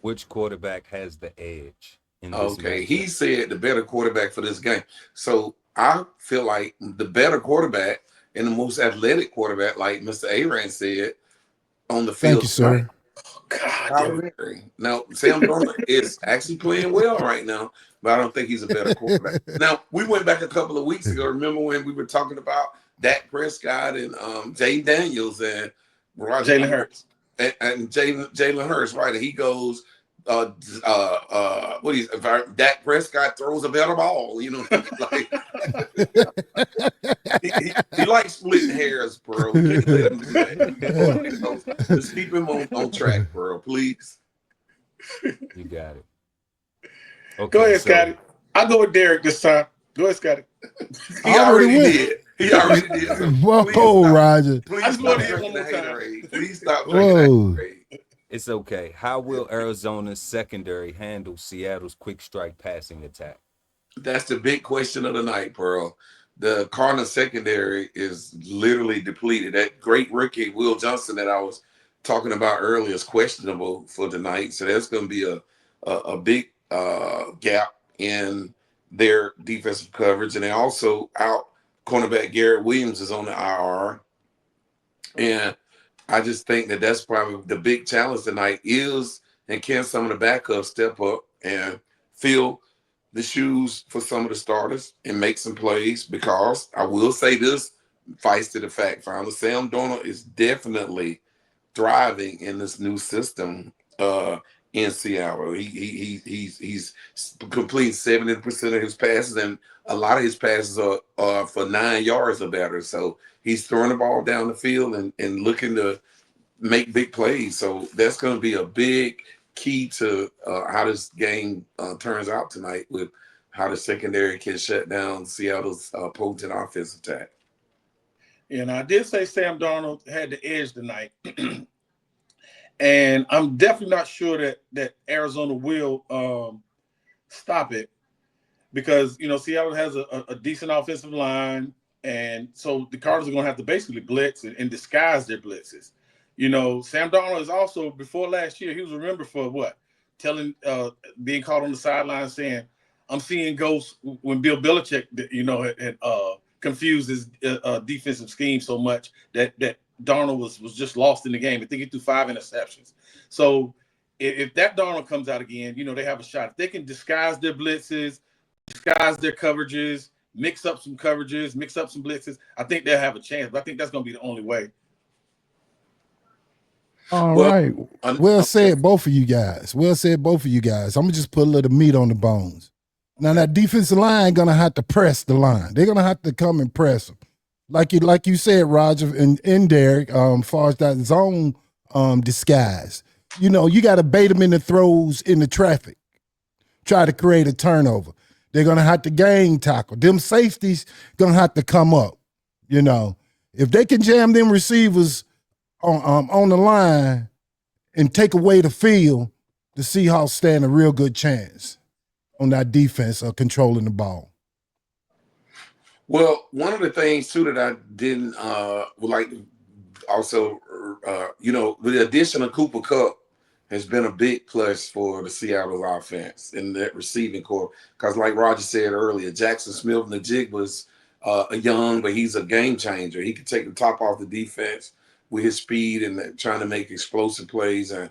Which quarterback has the edge in this
Okay, he
matchup?
said the better quarterback for this game. So I feel like the better quarterback and the most athletic quarterback, like Mr. Aaron said, on the
Thank
field
you,
tonight.
sir.
God damn it.
Kyler Murray. Now, Sam Darnold is actually playing well right now, but I don't think he's a better quarterback. Now, we went back a couple of weeks ago. Remember when we were talking about Dak Prescott and Jay Daniels and
Jalen Hurts.
and Jalen Hurts, right? And he goes, what is Dak Prescott throws a better ball, you know, like he likes splitting hairs, bro. We can't let him do that. Just keep him on track, bro, please.
You got it. Okay,
Go ahead, Scotty. I'll go with Derek this time. Go ahead, Scotty.
He already did. He already did. So
Whoa, Roger.
Please stop drinking the Haterade. Please stop drinking Haterade.
It's okay. How will Arizona's secondary handle Seattle's quick strike passing attack?
That's the big question of the night, Pearl. The Cardinals secondary is literally depleted. That great rookie, Will Johnson, that I was talking about earlier, is questionable for tonight. So that's going to be a big gap in their defensive coverage. And they also out cornerback Garrett Williams is on the IR. And I just think that that's probably the big challenge tonight is, and can some of the backups step up and fill the shoes for some of the starters and make some plays? Because I will say this, fights to the fact finder, Sam Darnold is definitely thriving in this new system in Seattle. He's completing 70% of his passes, and a lot of his passes are for 9 yards or better. So he's throwing the ball down the field and looking to make big plays. So that's going to be a big key to how this game turns out tonight, with how the secondary can shut down Seattle's potent offense attack.
And I did say Sam Darnold had the edge tonight. And I'm definitely not sure that Arizona will stop it, because, you know, Seattle has a decent offensive line. And so the Cardinals are going to have to basically blitz and disguise their blitzes. You know, Sam Darnold is also, before last year, he was remembered for what? Being caught on the sideline saying, I'm seeing ghosts, when Bill Belichick, you know, had confused his defensive scheme so much that Darnold was just lost in the game. I think he threw 5 interceptions. So if that Darnold comes out again, you know, they have a shot. If they can disguise their blitzes, disguise their coverages, mix up some coverages, mix up some blitzes, I think they'll have a chance. But I think that's going to be the only way.
All right. Well said, both of you guys. Well said, both of you guys. I'm going to just put a little meat on the bones. Now, that defensive line going to have to press the line. They're going to have to come and press them. Like you said, Roger and Derek, as far as that zone disguise, you know, you got to bait them in the throws in the traffic, try to create a turnover. They're going to have to gang tackle. Them safeties going to have to come up, you know. If they can jam them receivers on the line and take away the field, the Seahawks stand a real good chance on that defense of controlling the ball.
Well, one of the things too that I didn't would like to also, you know, the addition of Cooper Kupp has been a big plus for the Seattle offense in that receiving core. Because like Roger said earlier, Jackson Smith-Njigba was young, but he's a game changer. He can take the top off the defense with his speed and trying to make explosive plays. And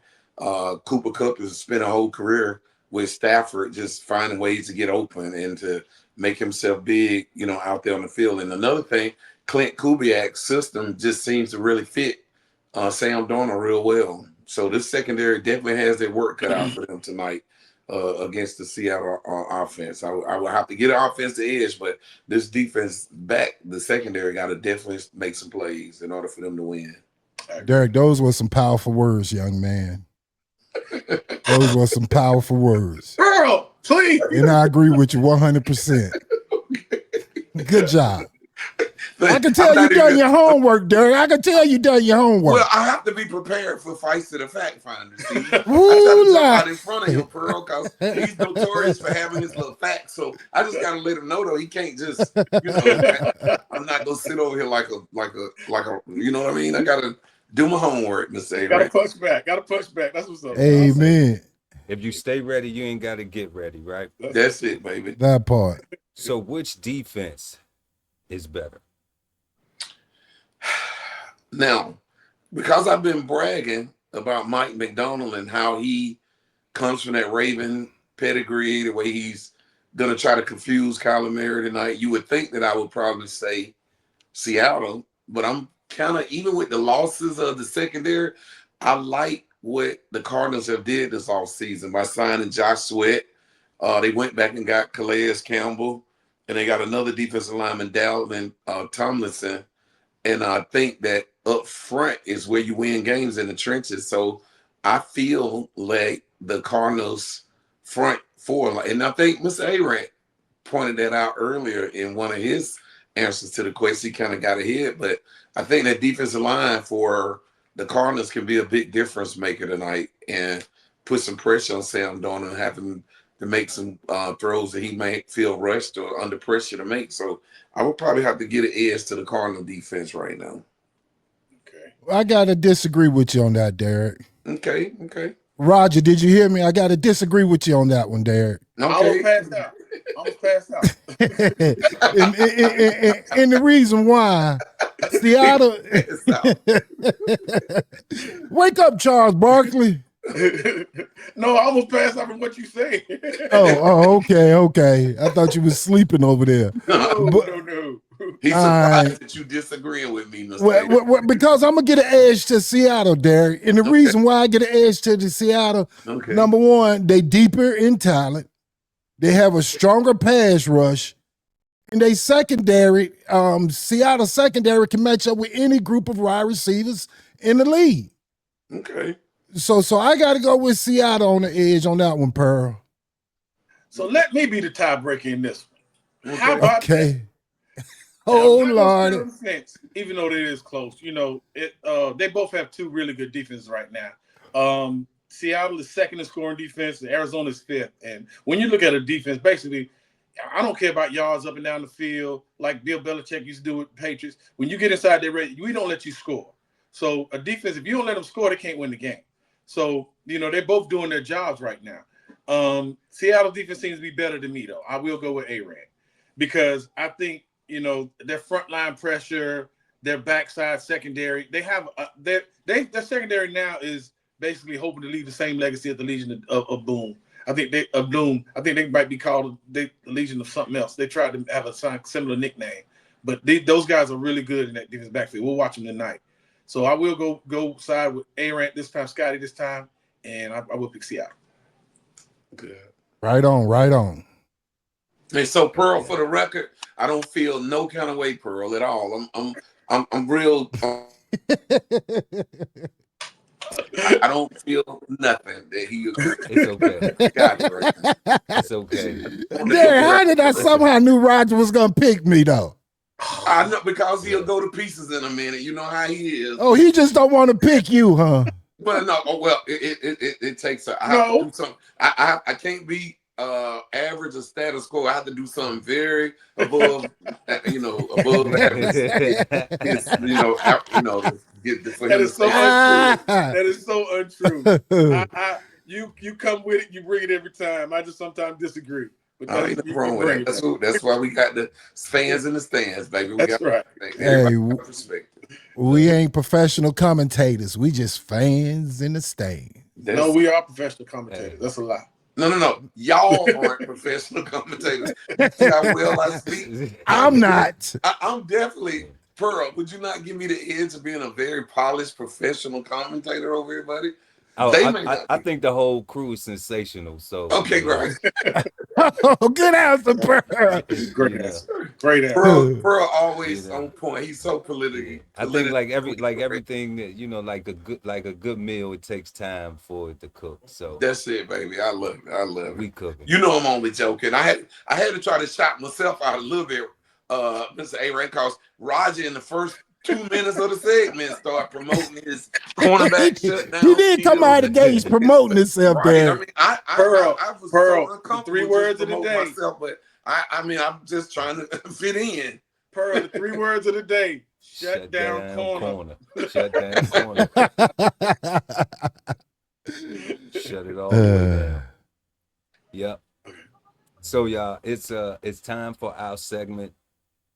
Cooper Kupp has spent a whole career with Stafford just finding ways to get open and to make himself big, you know, out there on the field. And another thing, Clint Kubiak's system just seems to really fit Sam Darnold real well. So this secondary definitely has their work cut out for them tonight against the Seattle offense. I will have to get an offensive edge, but this defense back, the secondary got to definitely make some plays in order for them to win.
Derek, those were some powerful words, young man. Those were some powerful words.
Earl, please.
And I agree with you 100%. Good job. I can tell you done your homework, Derek. I can tell you done your homework.
Well, I have to be prepared for fights to the fact finder. See, I try to jump out in front of him, Pearl, because he's notorious for having his little facts. So I just gotta let him know, though, he can't just, I'm not gonna sit over here like a, you know what I mean? I gotta do my homework, Mr. A.
Gotta push back. That's what's up.
Amen.
If you stay ready, you ain't got to get ready, right?
That's it, baby.
That part.
So which defense is better?
Now, because I've been bragging about Mike McDonald and how he comes from that Raven pedigree, the way he's going to try to confuse Kyler Murray tonight, you would think that I would probably say Seattle, but I'm kind of, even with the losses of the secondary, I like what the Cardinals have did this offseason by signing Josh Sweat. They went back and got Calais Campbell, and they got another defensive lineman, Dalvin Tomlinson. And I think that up front is where you win games in the trenches. So I feel like the Cardinals front four, and I think Mr. Arant pointed that out earlier in one of his answers to the question. He kind of got ahead, but I think that defensive line for the Cardinals can be a big difference maker tonight and put some pressure on Sam Darnold, having to make some throws that he may feel rushed or under pressure to make. So I would probably have to get an edge to the Cardinal defense right now.
Okay.
I got to disagree with you on that, Derek.
Okay.
Roger, did you hear me? I got to disagree with you on that one, Derek.
Okay.
I was passed out.
And the reason why, Seattle. Wake up, Charles Barkley.
No, I almost passed out from what you say.
Okay. I thought you was sleeping over there.
No.
He's surprised that you disagreeing with me, Mr.
Well, because I'm going to get an edge to Seattle, Derek. And the reason why I get an edge to the Seattle, number one, they deeper in talent. They have a stronger pass rush. And they secondary, Seattle secondary can match up with any group of wide receivers in the league.
Okay.
So I got to go with Seattle on the edge on that one, Pearl.
So let me be the tiebreaker in this one. How about
that? Oh, Lord.
Defense, even though it is close, they both have two really good defenses right now. Seattle is second in scoring defense, and Arizona is fifth. And when you look at a defense, basically, I don't care about yards up and down the field like Bill Belichick used to do with Patriots. When you get inside their rate, we don't let you score. So a defense, if you don't let them score, they can't win the game. So, they're both doing their jobs right now. Seattle defense seems to be better than me, though. I will go with A-Rad because I think, their frontline pressure, their backside secondary, they have their secondary now is basically hoping to leave the same legacy as the Legion of Boom. I think they might be called the Legion of something else. They tried to have a similar nickname, but those guys are really good in that defense backfield. We'll watch them tonight. So I will go side with Arant this time, Scotty this time, and I will pick Seattle.
Good.
Right on.
And so, Pearl, for the record, I don't feel no kind of way, Pearl, at all. I'm real. I don't feel nothing that he agrees.
It's okay.
Got it right now.
It's okay.
Derek, how did I somehow knew Roger was gonna pick me though?
I know, because he'll go to pieces in a minute. You know how he is.
Oh, he just don't want to pick you, huh?
Well, no. Oh, well, it takes I have to do something. I can't be average or status quo. I have to do something very above, above average.
That is so untrue. You come with it, you bring it every time. I just sometimes disagree. But
ain't nothing wrong with that. That's why we got the fans in the stands, baby.
That's right.
Hey, we ain't professional commentators. We just fans in the stands.
No, we are professional commentators. That's a lie.
No. Y'all aren't professional commentators. See how well I speak?
I'm not.
I'm definitely, Pearl, would you not give me the edge of being a very polished professional commentator over here, buddy?
Oh, I think the whole crew is sensational. So
okay, great.
Oh, good answer, Pearl.
Great answer. Great answer.
Pearl always on point. He's so political.
I think everything that like a good meal, it takes time for it to cook. So
that's it, baby. I love it.
We cooking.
I'm only joking. I had to try to shock myself out a little bit Mr. A-Ray, because Roger in the first 2 minutes of the segment start promoting his cornerback shutdown.
He did come out of the gates promoting himself there.
I mean, I was so uncomfortable.
The 3 words of the day.
Myself, but I'm just trying to fit in.
Pearl, the 3 words of the day. Shut down corner.
Shut down corner. Shut it all the way down. Yep. So y'all, it's time for our segment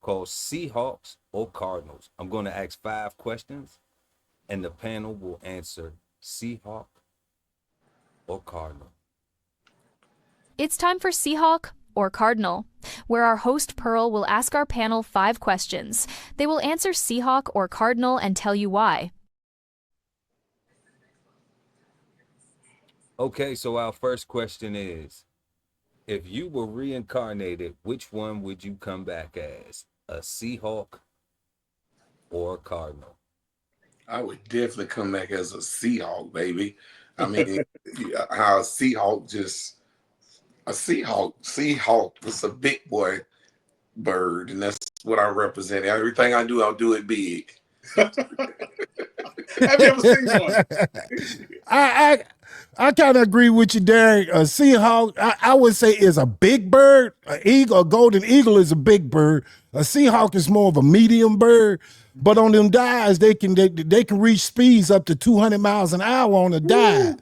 called Seahawks or Cardinals. I'm going to ask 5 questions, and the panel will answer Seahawk or Cardinal.
It's time for Seahawk or Cardinal, where our host Pearl will ask our panel 5 questions. They will answer Seahawk or Cardinal and tell you why.
Okay, so our first question is, if you were reincarnated, which one would you come back as? A Seahawk or a Cardinal?
I would definitely come back as a Seahawk, baby. I mean, how a Seahawk is a big boy bird, and that's what I represent. Everything I do, I'll do it big.
Have you ever seen one?
I kind of agree with you, Derek. A Seahawk, I would say, is a big bird. An eagle, a golden eagle is a big bird. A Seahawk is more of a medium bird. But on them dives, they can reach speeds up to 200 miles an hour on a dive.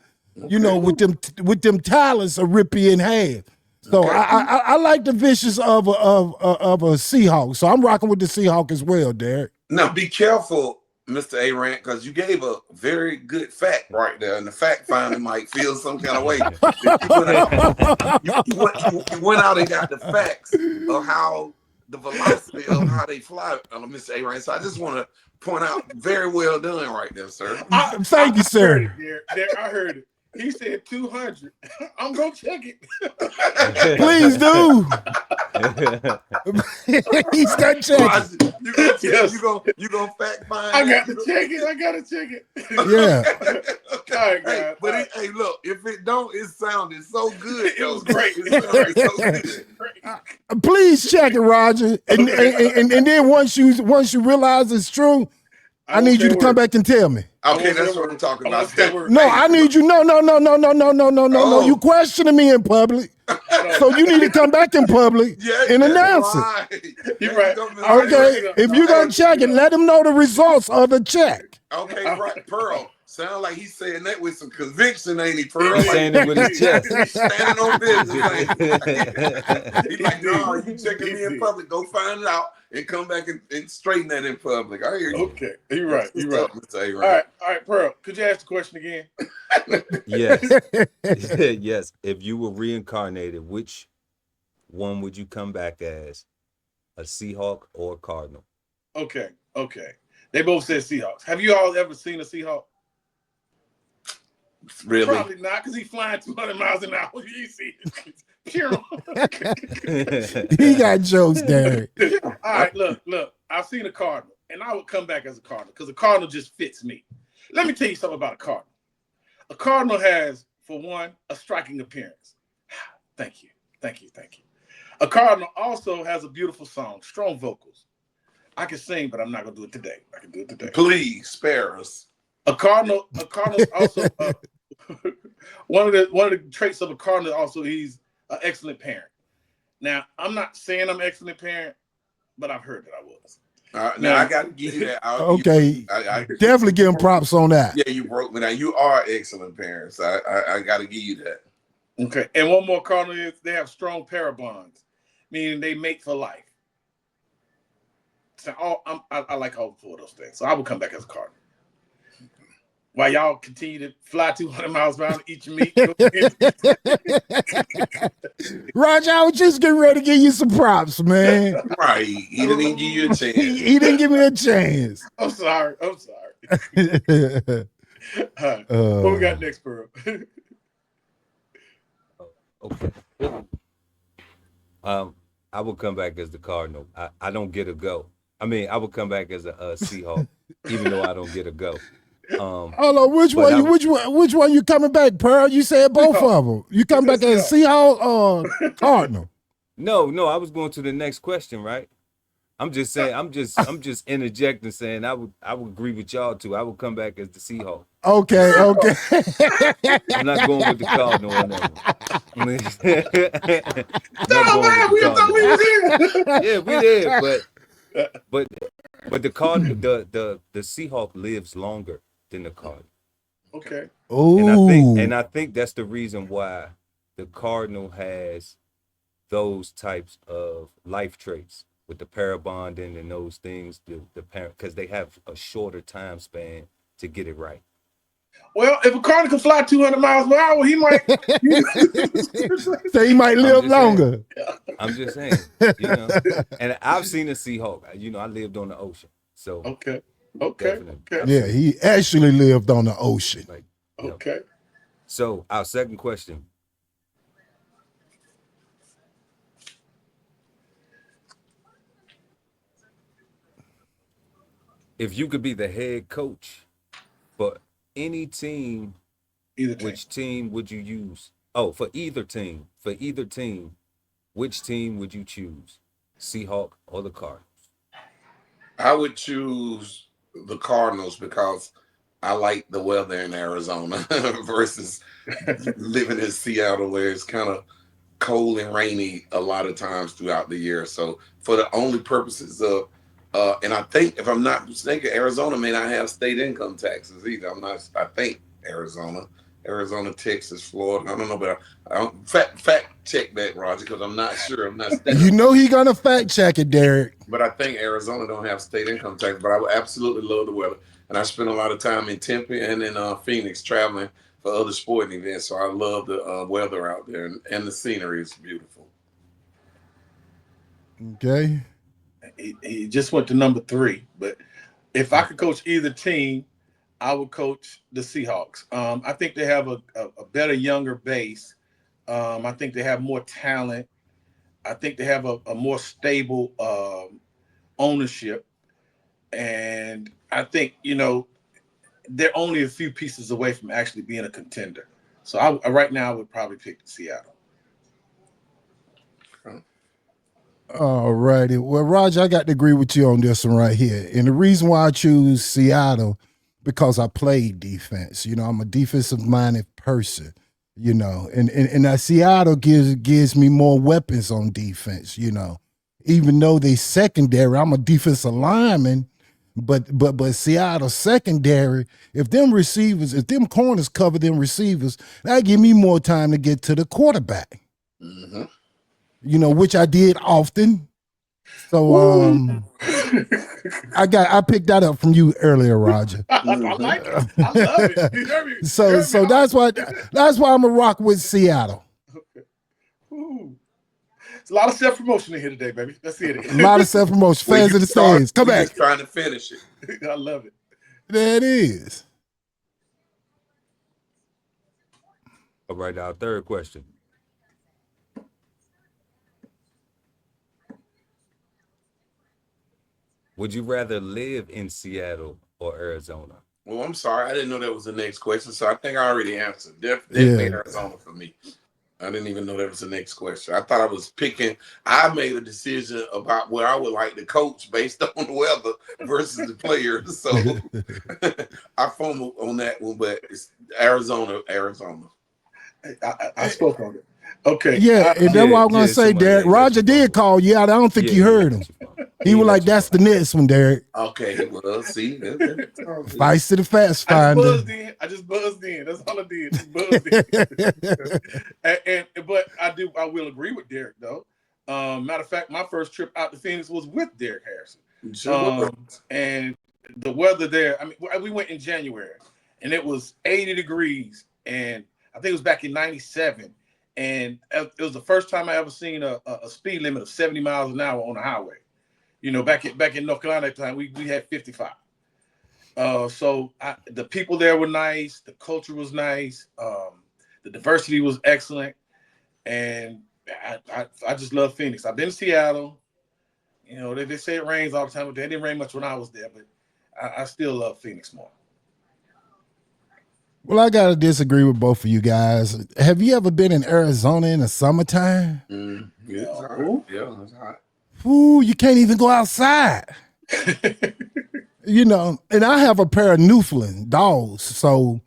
You know, with them talons will rip you in half. So I like the vicious of a Seahawk. So I'm rocking with the Seahawk as well, Derek.
Now be careful, Mr. A-Rant, because you gave a very good fact right there, and the fact finder might feel some kind of way. You went out and got the facts of how the velocity of how they fly, Mr. A-Rant. So I just want to point out, very well done right there, sir.
Thank you, sir.
I heard it. He said 200. I'm going to check it.
Please do. He's done checking.
You gonna fact find?
I got to check it.
Yeah.
All right, guys.
But hey, look, if it don't, it sounded so good.
It was great.
It sounded so good.
Please check it, Roger. And then once you realize it's true, I need you to come back and tell me.
Okay, that's what I'm talking about.
No, I need you. No. You questioning me in public. So you need to come back in public and announce it.
You're right.
Okay, if you're going to check it, let them know the results of the check.
Okay, right. Pearl. Sound like he's saying that with some conviction, ain't he, Pearl?
He's saying it with his chest.
He's standing on business. He's like, no, you checking me in public. Go find it out and come back and straighten that in public. I hear you.
Okay, you're right.
All
right, Pearl. Could you ask the question again?
Yes. Yes. If you were reincarnated, which one would you come back as? A Seahawk or a Cardinal?
Okay. They both said Seahawks. Have you all ever seen a Seahawk?
Really?
Probably not, because he's flying 200 miles an hour. You see it.
He got jokes, Derek.
All right, look. I've seen a Cardinal, and I would come back as a Cardinal because a Cardinal just fits me. Let me tell you something about a Cardinal. A Cardinal has, for one, a striking appearance. Thank you. A Cardinal also has a beautiful song, strong vocals. I can sing, but I'm not going to do it today. I can do it today.
Please spare us.
A Cardinal also one of the traits of a Cardinal also, he's an excellent parent. Now, I'm not saying I'm an excellent parent, but I've heard that I was.
Now I got to give you that.
Okay, definitely give him props on that.
Yeah, you broke me down. You are excellent parents. I got to give you that.
Okay, and one more Cardinal is they have strong pair bonds, meaning they mate for life. So I like all 4 of those things. So I will come back as a Cardinal. While y'all continue to fly 200 miles around, eat your meat.
Roger, I was just getting ready to give you some props, man.
Right. He didn't even give you a chance.
He didn't give me a chance.
I'm sorry. What we got next, Pearl?
Okay. I will come back as the Cardinal. I don't get a go. I mean, I will come back as a Seahawk, even though I don't get a go.
Hold on, which one you coming back, Pearl? You said both of them. You come back as Seahawk or Cardinal?
No, I was going to the next question, right? I'm just saying. I'm just interjecting, saying I would agree with y'all too. I would come back as the Seahawks.
Okay.
I'm not going with the Cardinal on that one. Not
No,
going with
man,
the
we thought we
Cardinal.
was in.
Yeah, we did, but the Cardinal, the Seahawk lives longer than the Cardinal.
Okay.
And I think that's the reason why the Cardinal has those types of life traits with the parabonding and those things, the parent, because they have a shorter time span to get it right.
Well, if a Cardinal can fly 200 miles per hour, he might.
So he might live longer.
I'm just saying, and I've seen a Seahawk. I lived on the ocean, so
Okay.
Yeah, he actually lived on the ocean.
Like,
okay.
So our second question. If you could be the head coach for any team, which team would you use? Oh, for either team, which team would you choose? Seahawk or the Cardinals?
I would choose the Cardinals because I like the weather in Arizona versus living in Seattle where it's kind of cold and rainy a lot of times throughout the year. So for the only purposes of and I think, if I'm not mistaken, Arizona may not have state income taxes either. I think Arizona, Texas, Florida. I don't know, but I don't fact check that, Roger, because I'm not sure. I'm not.
He gonna fact check it, Derek.
But I think Arizona don't have state income tax. But I would absolutely love the weather, and I spent a lot of time in Tempe and in Phoenix traveling for other sporting events. So I love the weather out there, and the scenery is beautiful.
Okay.
He just went to number 3, but if I could coach either team, I would coach the Seahawks. I think they have a better younger base. I think they have more talent. I think they have a more stable ownership. And I think, they're only a few pieces away from actually being a contender. So right now I would probably pick Seattle.
All righty. Well, Roger, I got to agree with you on this one right here. And the reason why I choose Seattle, because I played defense. I'm a defensive-minded person, and Seattle gives me more weapons on defense, Even though they secondary, I'm a defensive lineman, but Seattle secondary, if them corners cover them receivers, that give me more time to get to the quarterback.
Mm-hmm.
Which I did often. So I picked that up from you earlier, Roger.
I like it. I love it.
So that's why I'm gonna rock with Seattle.
Okay. Ooh. It's a lot of self-promotion in here today, baby. Let's see it.
A lot of self-promotion. Fans of the stands. Come back.
Trying to finish it.
I love it.
There it is.
All right, our third question. Would you rather live in Seattle or Arizona?
Well, I'm sorry. I didn't know that was the next question, so I think I already answered. Definitely Arizona for me. I didn't even know that was the next question. I thought I was picking. I made a decision about where I would like to coach based on the weather versus the players. So I fumbled on that one, but it's Arizona.
I spoke on it. Okay.
Yeah, and that's what I'm going to say, Derek. Roger did call you out. I don't think you heard him. He was like, that's the next one, Derek.
Okay, well, see.
Vice to the fast finder.
I just buzzed in. That's all I did. Just buzzed in. But I will agree with Derek, though. Matter of fact, my first trip out to Phoenix was with Derek Harrison. And the weather there, we went in January, and it was 80 degrees. And I think it was back in 97. And it was the first time I ever seen a speed limit of 70 miles an hour on the highway. Back in North Carolina at the time, we had 55. So the people there were nice. The culture was nice. The diversity was excellent. And I just love Phoenix. I've been to Seattle. They say it rains all the time, but it didn't rain much when I was there. But I still love Phoenix more.
Well, I got to disagree with both of you guys. Have you ever been in Arizona in the summertime?
Yeah, it's hot.
Ooh, you can't even go outside. You know, and I have a pair of Newfoundland dogs. So,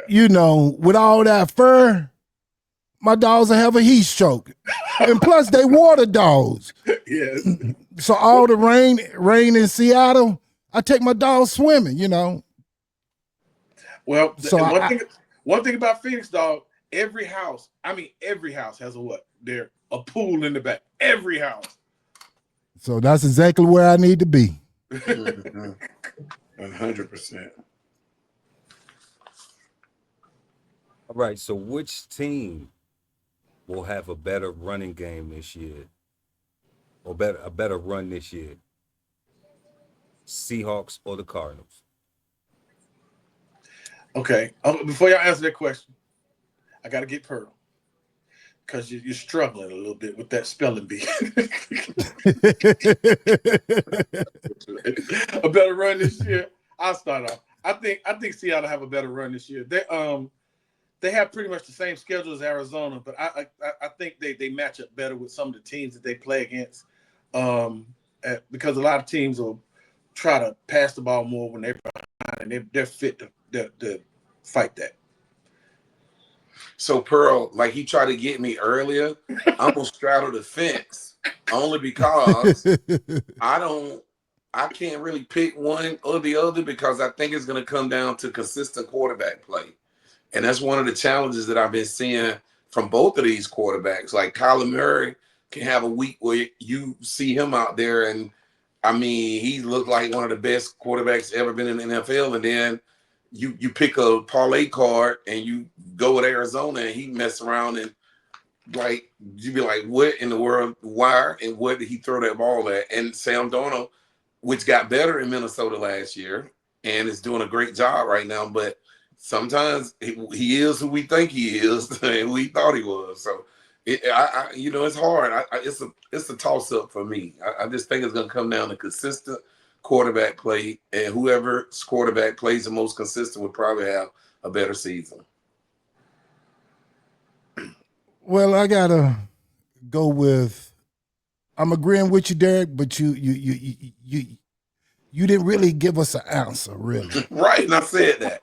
you know, with all that fur, my dogs will have a heat stroke. And plus, they water dogs.
Yes.
So all the rain in Seattle, I take my dogs swimming, you know.
Well,
So
one thing about Phoenix, dog, every house has a what? A pool in the back. Every house.
So that's exactly where I need to be.
100%.
All right, so which team will have a better running game this year, or a better run this year? Seahawks or the Cardinals?
Okay. Before y'all answer that question, I got to get Pearl because you're struggling a little bit with that spelling bee. A better run this year. I'll start off. I think Seattle have a better run this year. They have pretty much the same schedule as Arizona, but I think they match up better with some of the teams that they play against. Because a lot of teams will try to pass the ball more when they're behind, and they're fit to fight that.
So Pearl, like he tried to get me earlier, I'm gonna straddle the fence only because I can't really pick one or the other because I think it's gonna come down to consistent quarterback play. And that's one of the challenges that I've been seeing from both of these quarterbacks. Like Kyler Murray can have a week where you see him out there, and I mean, he looked like one of the best quarterbacks ever been in the NFL. And then you pick a parlay card and you go with Arizona, and he mess around and like you be like, what in the world? Why and what did he throw that ball at? And Sam Darnold, which got better in Minnesota last year and is doing a great job right now, but sometimes he is who we think he is and who he thought he was. So, it's hard. It's a toss up for me. I just think it's going to come down to consistent quarterback play, and whoever's quarterback plays the most consistent would probably have a better season.
Well, I gotta go with. I'm agreeing with you, Derek, but you didn't really give us an answer, really.
Right, and I said that.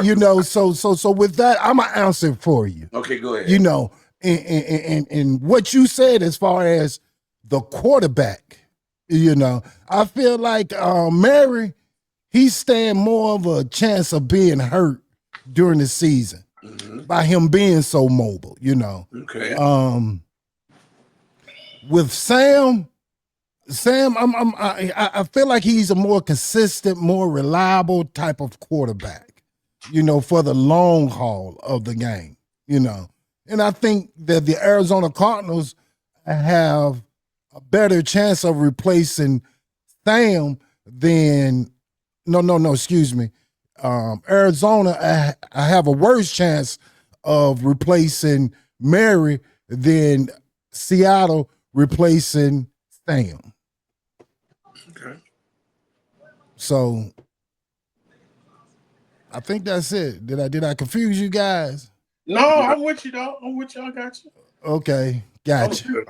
You know, so with that, I'm gonna answer for you.
Okay, go ahead.
You know, and what you said as far as the quarterback, you know, I feel like Mary, he's stand more of a chance of being hurt during the season by him being so mobile, you know.
Okay.
With Sam, I feel like he's a more consistent, more reliable type of quarterback, you know, for the long haul of the game, you know. And I think that the Arizona Cardinals have a better chance of replacing Sam than excuse me. Arizona, I have a worse chance of replacing Mary than Seattle replacing Sam.
Okay.
So I think that's it. Did I confuse you guys?
No, I'm with you, dog. I'm with you. I got you.
Okay, gotcha.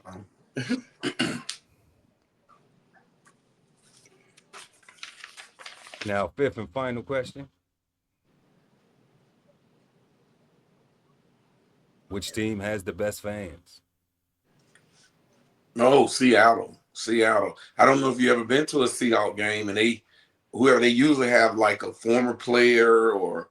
Now, fifth and final question. Which team has the best fans?
No, Seattle. I don't know if you ever been to a Seahawks game, and they usually have like a former player or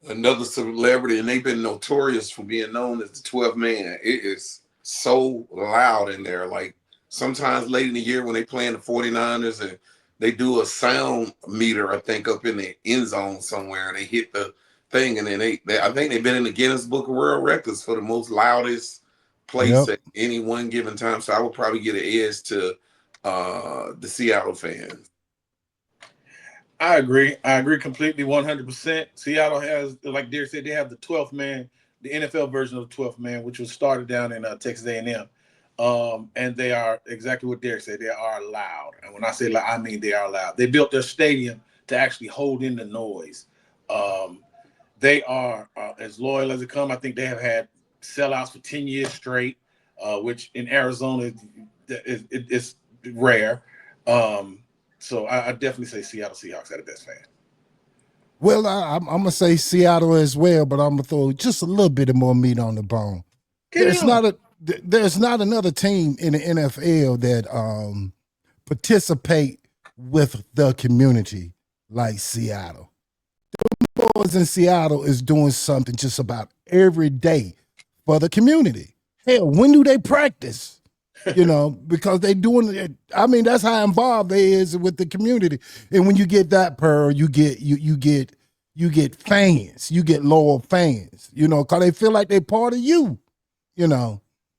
another celebrity, and they've been notorious for being known as the 12th man. It is so loud in there. Like sometimes late in the year when they playing the 49ers and they do a sound meter, I think up in the end zone somewhere, and they hit the thing, and then I think they've been in the Guinness Book of World Records for the most loudest place at any one given time. So I would probably get an edge to the Seattle fans.
I agree completely, 100%. Seattle has, like Derek said, they have the 12th man, the NFL version of the 12th man, which was started down in Texas A&M. And they are exactly what Derek said. They are loud. And when I say loud, I mean they are loud. They built their stadium to actually hold in the noise. They are as loyal as it comes. I think they have had sellouts for 10 years straight, which in Arizona, it's rare. So I definitely say Seattle Seahawks are the best fan.
Well, I'm gonna say Seattle as well, but I'm gonna throw just a little bit of more meat on the bone. There's not another team in the NFL that participate with the community like Seattle. The boys in Seattle is doing something just about every day for the community. Hell, when do they practice? Because they doing it. I mean, that's how involved they is with the community. And when you get that, Pearl, you get fans. You get loyal fans. Because they feel like they're part of you.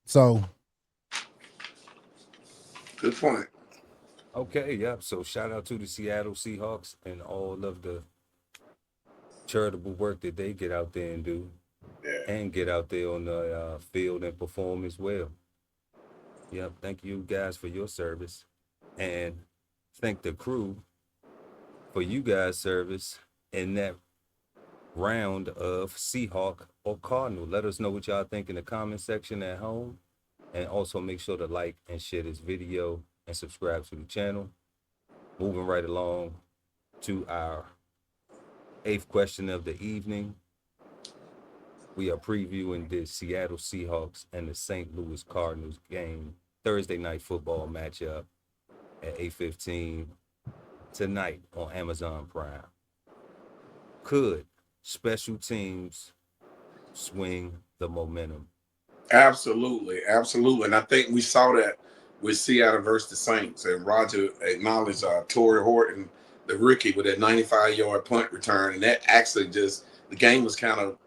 So
Good point.
Okay, yep. So shout out to the Seattle Seahawks and all of the charitable work that they get out there and do, and get out there on the field and perform as well. Yep. Thank you guys for your service, and thank the crew for you guys' service in that round of Seahawk or Cardinal. Let us know what y'all think in the comment section at home, and also make sure to like and share this video and subscribe to the channel. Moving right along to our 8th question of the evening. We are previewing the Seattle Seahawks and the St. Louis Cardinals game, Thursday night football matchup at 8:15 tonight on Amazon Prime. Could special teams swing the momentum?
Absolutely. And I think we saw that with Seattle versus the Saints. And Roger acknowledged Torrey Horton, the rookie, with that 95-yard punt return. And that actually the game was kind of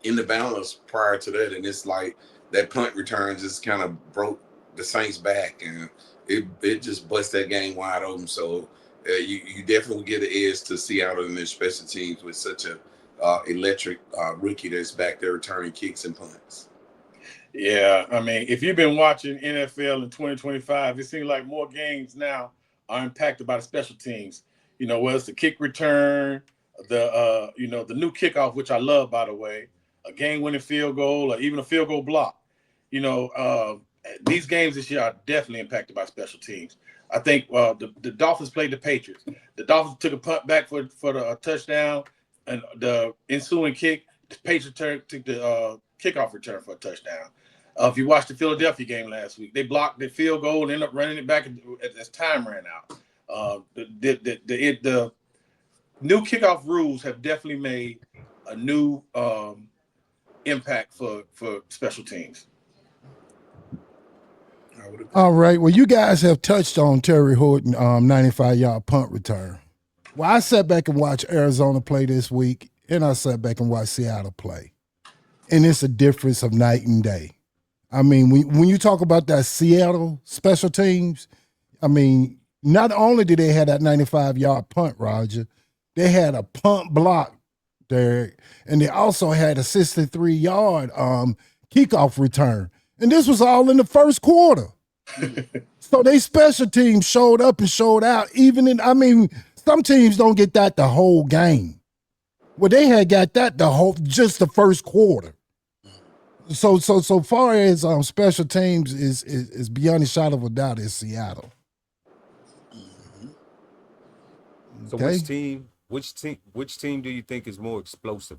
in the balance prior to that. And it's like that punt return just kind of broke the Saints back. And it just bust that game wide open. So you definitely get an edge to Seattle and their special teams with such a electric rookie that's back there returning kicks and punts.
Yeah, I mean, if you've been watching NFL in 2025, it seems like more games now are impacted by the special teams. Whether it's the kick return, the new kickoff, which I love, by the way, a game-winning field goal, or even a field goal block. These games this year are definitely impacted by special teams. I think the Dolphins played the Patriots. The Dolphins took a punt back for the touchdown, and the ensuing kick, the Patriots took the kickoff return for a touchdown. If you watched the Philadelphia game last week, they blocked the field goal and ended up running it back as time ran out. The new kickoff rules have definitely made a new impact for special teams.
All right. Well, you guys have touched on Terry Horton 95-yard punt return. Well, I sat back and watched Arizona play this week, and I sat back and watched Seattle play. And it's a difference of night and day. I mean, when you talk about that Seattle special teams, I mean, not only did they have that 95-yard punt, Roger, they had a punt block there, and they also had a 63-yard kickoff return. And this was all in the first quarter. So they special teams showed up and showed out. Some teams don't get that the whole game. Well, they had got that just the first quarter. So far as special teams is beyond a shadow of a doubt is Seattle.
So which team do you think is more explosive?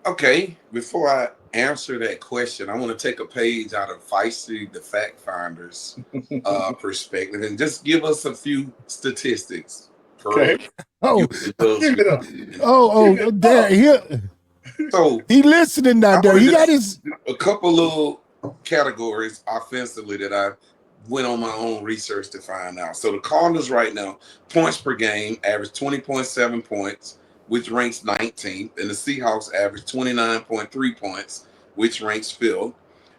Okay, before I answer that question, I want to take a page out of Feisty, the Fact Finder's perspective, and just give us a few statistics.
Okay.
There.
So
he listening now. There, he got his
a couple little categories offensively that I went on my own research to find out. So the Cardinals right now, points per game, average 20.7 points, which ranks 19th, and the Seahawks average 29.3 points, which ranks 5th.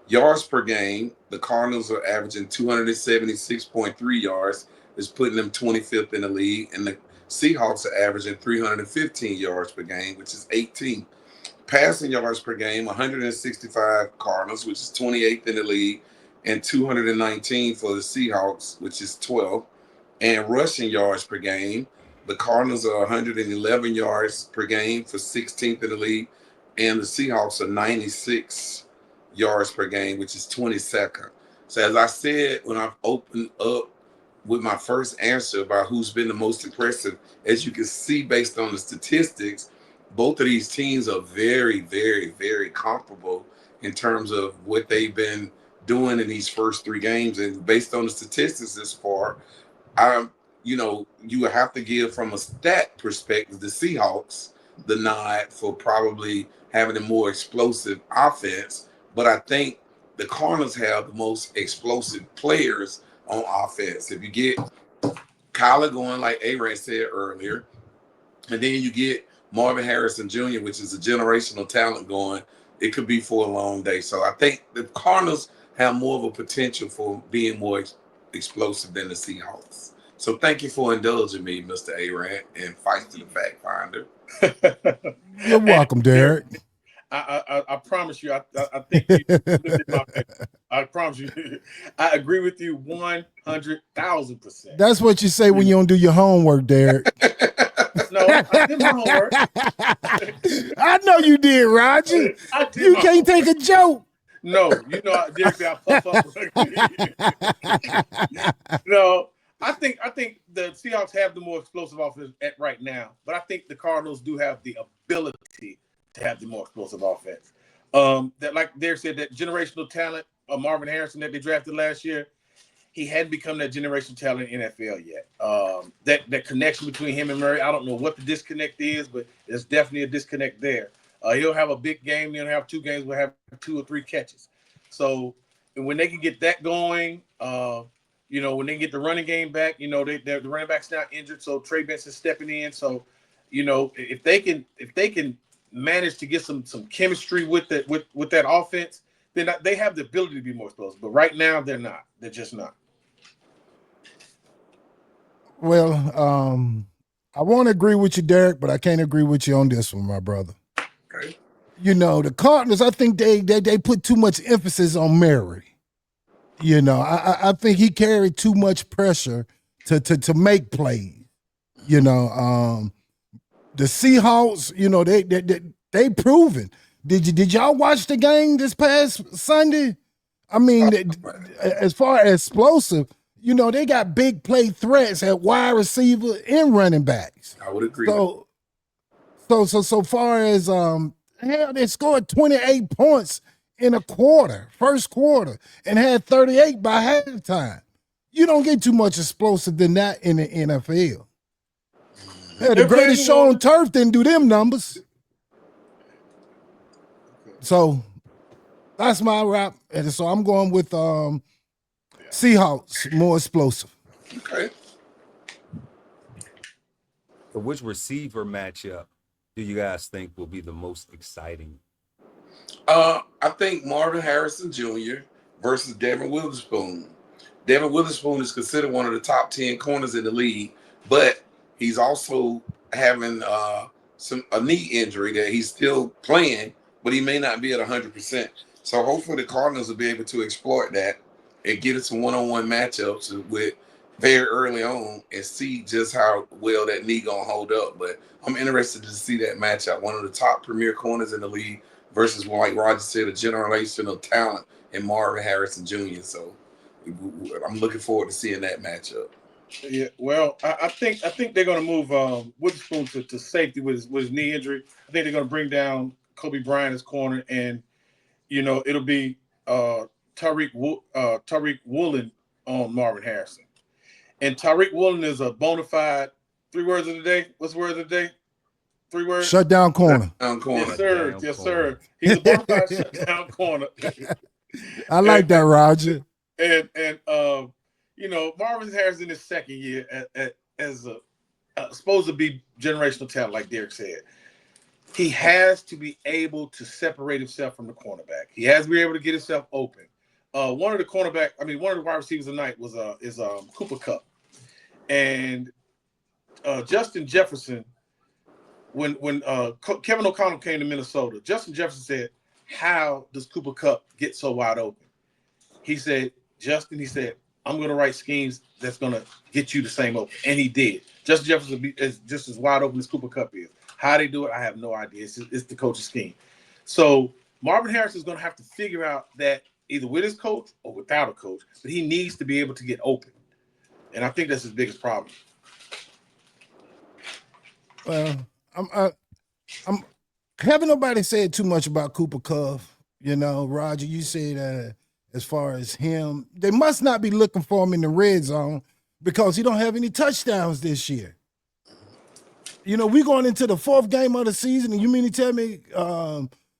Yards per game, the Cardinals are averaging 276.3 yards, is putting them 25th in the league, and the Seahawks are averaging 315 yards per game, which is 18th. Passing yards per game, 165 Cardinals, which is 28th in the league, and 219 for the Seahawks, which is 12th. And rushing yards per game, the Cardinals are 111 yards per game for 16th in the league, and the Seahawks are 96 yards per game, which is 22nd. So as I said when I've opened up with my first answer about who's been the most impressive, as you can see based on the statistics, both of these teams are very, very, very comparable in terms of what they've been doing in these first three games. And based on the statistics this far, you would have to give from a stat perspective the Seahawks the nod for probably having a more explosive offense. But I think the Cardinals have the most explosive players on offense. If you get Kyler going, like A-Ray said earlier, and then you get Marvin Harrison Jr., which is a generational talent going, it could be for a long day. So I think the Cardinals have more of a potential for being more explosive than the Seahawks. So thank you for indulging me, Mr. A-Rant, and Feisty the Fact Finder.
You're welcome, Derek.
I promise you, I think you looked at my face. I promise you, I agree with you 100,000%.
That's what you say when you don't do your homework, Derek.
No, I did my homework.
I know you did, Roger. You can't take a joke.
No, Derek, I puff up. No, I think the Seahawks have the more explosive offense right now, but I think the Cardinals do have the ability to have the more explosive offense. That, like Derek said, that generational talent of Marvin Harrison that they drafted last year, he hadn't become that generational talent in NFL yet. That connection between him and Murray, I don't know what the disconnect is, but there's definitely a disconnect there. He'll have a big game. He'll have 2 games. We'll have 2 or 3 catches. So when they can get that going, when they get the running game back, the running back's now injured, so Trey Benson's stepping in. So, if they can manage to get some chemistry with that offense, then they have the ability to be more explosive. But right now, they're not. They're just not.
Well, I want to agree with you, Derek, but I can't agree with you on this one, my brother.
Okay.
The Cardinals, I think they put too much emphasis on Murray. I think he carried too much pressure to make plays. The Seahawks, they proven. Did y'all watch the game this past Sunday? I mean, as far as explosive, they got big play threats at wide receiver and running backs.
I would agree.
So far as they scored 28 points in a first quarter, and had 38 by halftime. You don't get too much explosive than that in the NFL. Yeah, the greatest show on turf didn't do them numbers. So that's my wrap. And so I'm going with Seahawks, more explosive.
Okay.
So which receiver matchup do you guys think will be the most exciting?
I think Marvin Harrison Jr. versus Devin Witherspoon. Devin Witherspoon is considered one of the top 10 corners in the league, but he's also having a knee injury that he's still playing, but he may not be at 100%. So hopefully the Cardinals will be able to exploit that and get us some one-on-one matchups with very early on and see just how well that knee gonna hold up. But I'm interested to see that matchup. One of the top premier corners in the league versus, like Roger said, a generational talent in Marvin Harrison Jr. So I'm looking forward to seeing that matchup.
Yeah, well, I think they're going to move Witherspoon to safety with his knee injury. I think they're going to bring down Kobe Bryant as corner, and it'll be Tariq Woolen on Marvin Harrison. And Tariq Woolen is a bona fide 3 words of the day. What's the word of the day? 3 words.
Shutdown corner.
Shutdown corner.
Yes, sir. Yes, sir. He's a bona fide shutdown corner.
I like that, Roger.
And Marvin Harrison in his second year as supposed to be generational talent, like Derek said. He has to be able to separate himself from the cornerback. He has to be able to get himself open. One of the wide receivers tonight is Cooper Kupp. And Justin Jefferson, when Kevin O'Connell came to Minnesota, Justin Jefferson said, "How does Cooper Kupp get so wide open?" He said, "I'm going to write schemes that's going to get you the same open." And he did. Justin Jefferson is just as wide open as Cooper Kupp is. How they do it, I have no idea. It's the coach's scheme. So Marvin Harrison is going to have to figure out that either with his coach or without a coach, but he needs to be able to get open. And I think that's his biggest problem.
Well, I'm haven't nobody said too much about Cooper Kupp. You know, Roger, you said as far as him, they must not be looking for him in the red zone because he don't have any touchdowns this year. You know, we going into the 4th game of the season, and you mean to tell me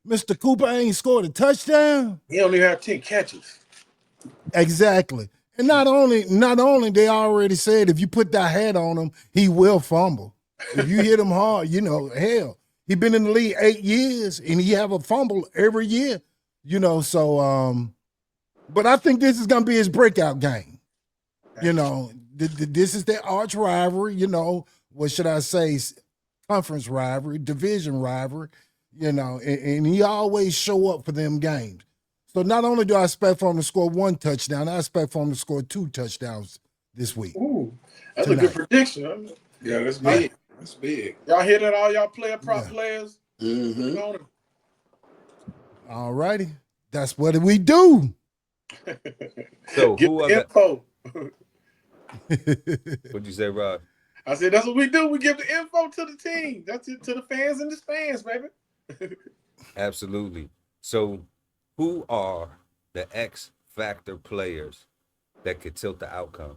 Mr. Cooper ain't scored a touchdown?
He only had 10 catches.
Exactly. And not only they already said if you put that hat on him, he will fumble. If you hit him hard, you know, hell, he been in the league 8 years and he have a fumble every year, you know. So, but I think this is gonna be his breakout game. You know, this is their arch rivalry. You know, what should I say? Conference rivalry, division rivalry. You know, and he always show up for them games. So not only do I expect for him to score 1 touchdown, I expect for him to score 2 touchdowns this week.
Ooh, that's tonight. A good prediction. Huh?
Yeah, that's big. That's big.
Y'all hear that, all y'all prop players?
Mm-hmm.
All righty. That's what we do.
So
get
who
the info.
What'd you say, Rod?
I said that's what we do. We give the info to the team. That's it, to the fans and the fans, baby.
Absolutely. So who are the X factor players that could tilt the outcome?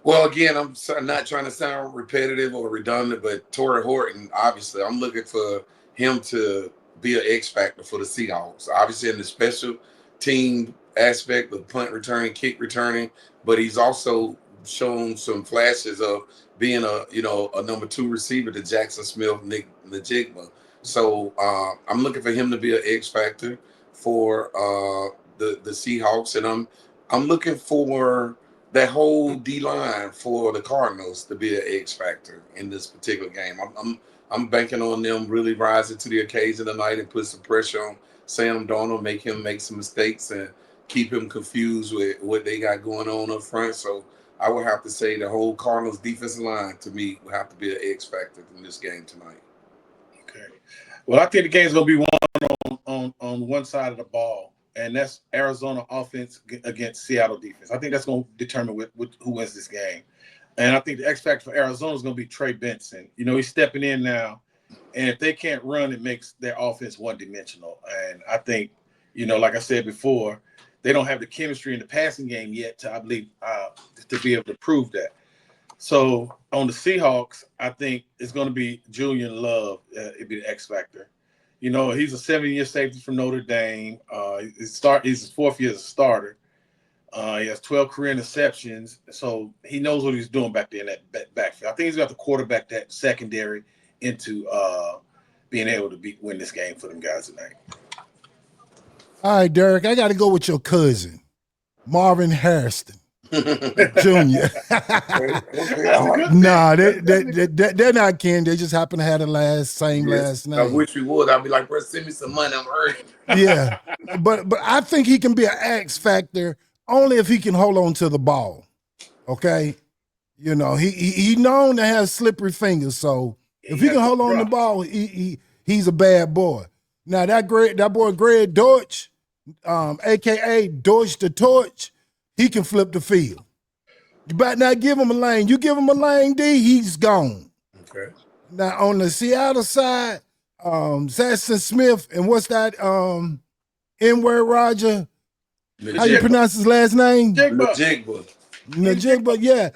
Well, again, I'm not trying to sound repetitive or redundant, but Torrey Horton, obviously, I'm looking for him to be an X factor for the Seahawks. Obviously, in the special team aspect of punt returning, kick returning, but he's also shown some flashes of being a number 2 receiver to Jackson Smith, Nick Najigba. So I'm looking for him to be an X factor for the Seahawks, and I'm looking for that whole D line for the Cardinals to be an X factor in this particular game. I'm banking on them really rising to the occasion tonight and put some pressure on Sam Darnold, make him make some mistakes and keep him confused with what they got going on up front. So I would have to say the whole Cardinals defensive line to me will have to be an X factor in this game tonight.
Okay. Well, I think the game's gonna be won on one side of the ball, and that's Arizona offense against Seattle defense. I think that's going to determine who wins this game. And I think the X factor for Arizona is going to be Trey Benson. You know, he's stepping in now, and if they can't run, it makes their offense one-dimensional. And I think, you know, like I said before, they don't have the chemistry in the passing game yet to, I believe, to be able to prove that. So on the Seahawks, I think it's going to be Julian Love. It'd be the X factor. You know, he's a 7-year safety from Notre Dame. He's his 4th year as a starter. He has 12 career interceptions, so he knows what he's doing back there in that backfield. I think he's got to quarterback that secondary into being able to win this game for them guys tonight.
All right, Derek, I got to go with your cousin, Marvin Harrison Jr. Nah, they're not kin. They just happen to have the same last name.
I wish we would. I'd be like, bro, send me some money. I'm hurting.
Yeah, but I think he can be an X factor only if he can hold on to the ball. Okay, you know he known to have slippery fingers, so if he can hold on to the ball, he's a bad boy. Now that boy Greg Dortch, aka Dortch the Torch, he can flip the field. You better not give him a lane. You give him a lane, D, he's gone.
Okay.
Now on the Seattle side, Zaxton Smith and what's that N-word Roger? How you pronounce his last name? Najigba, yeah.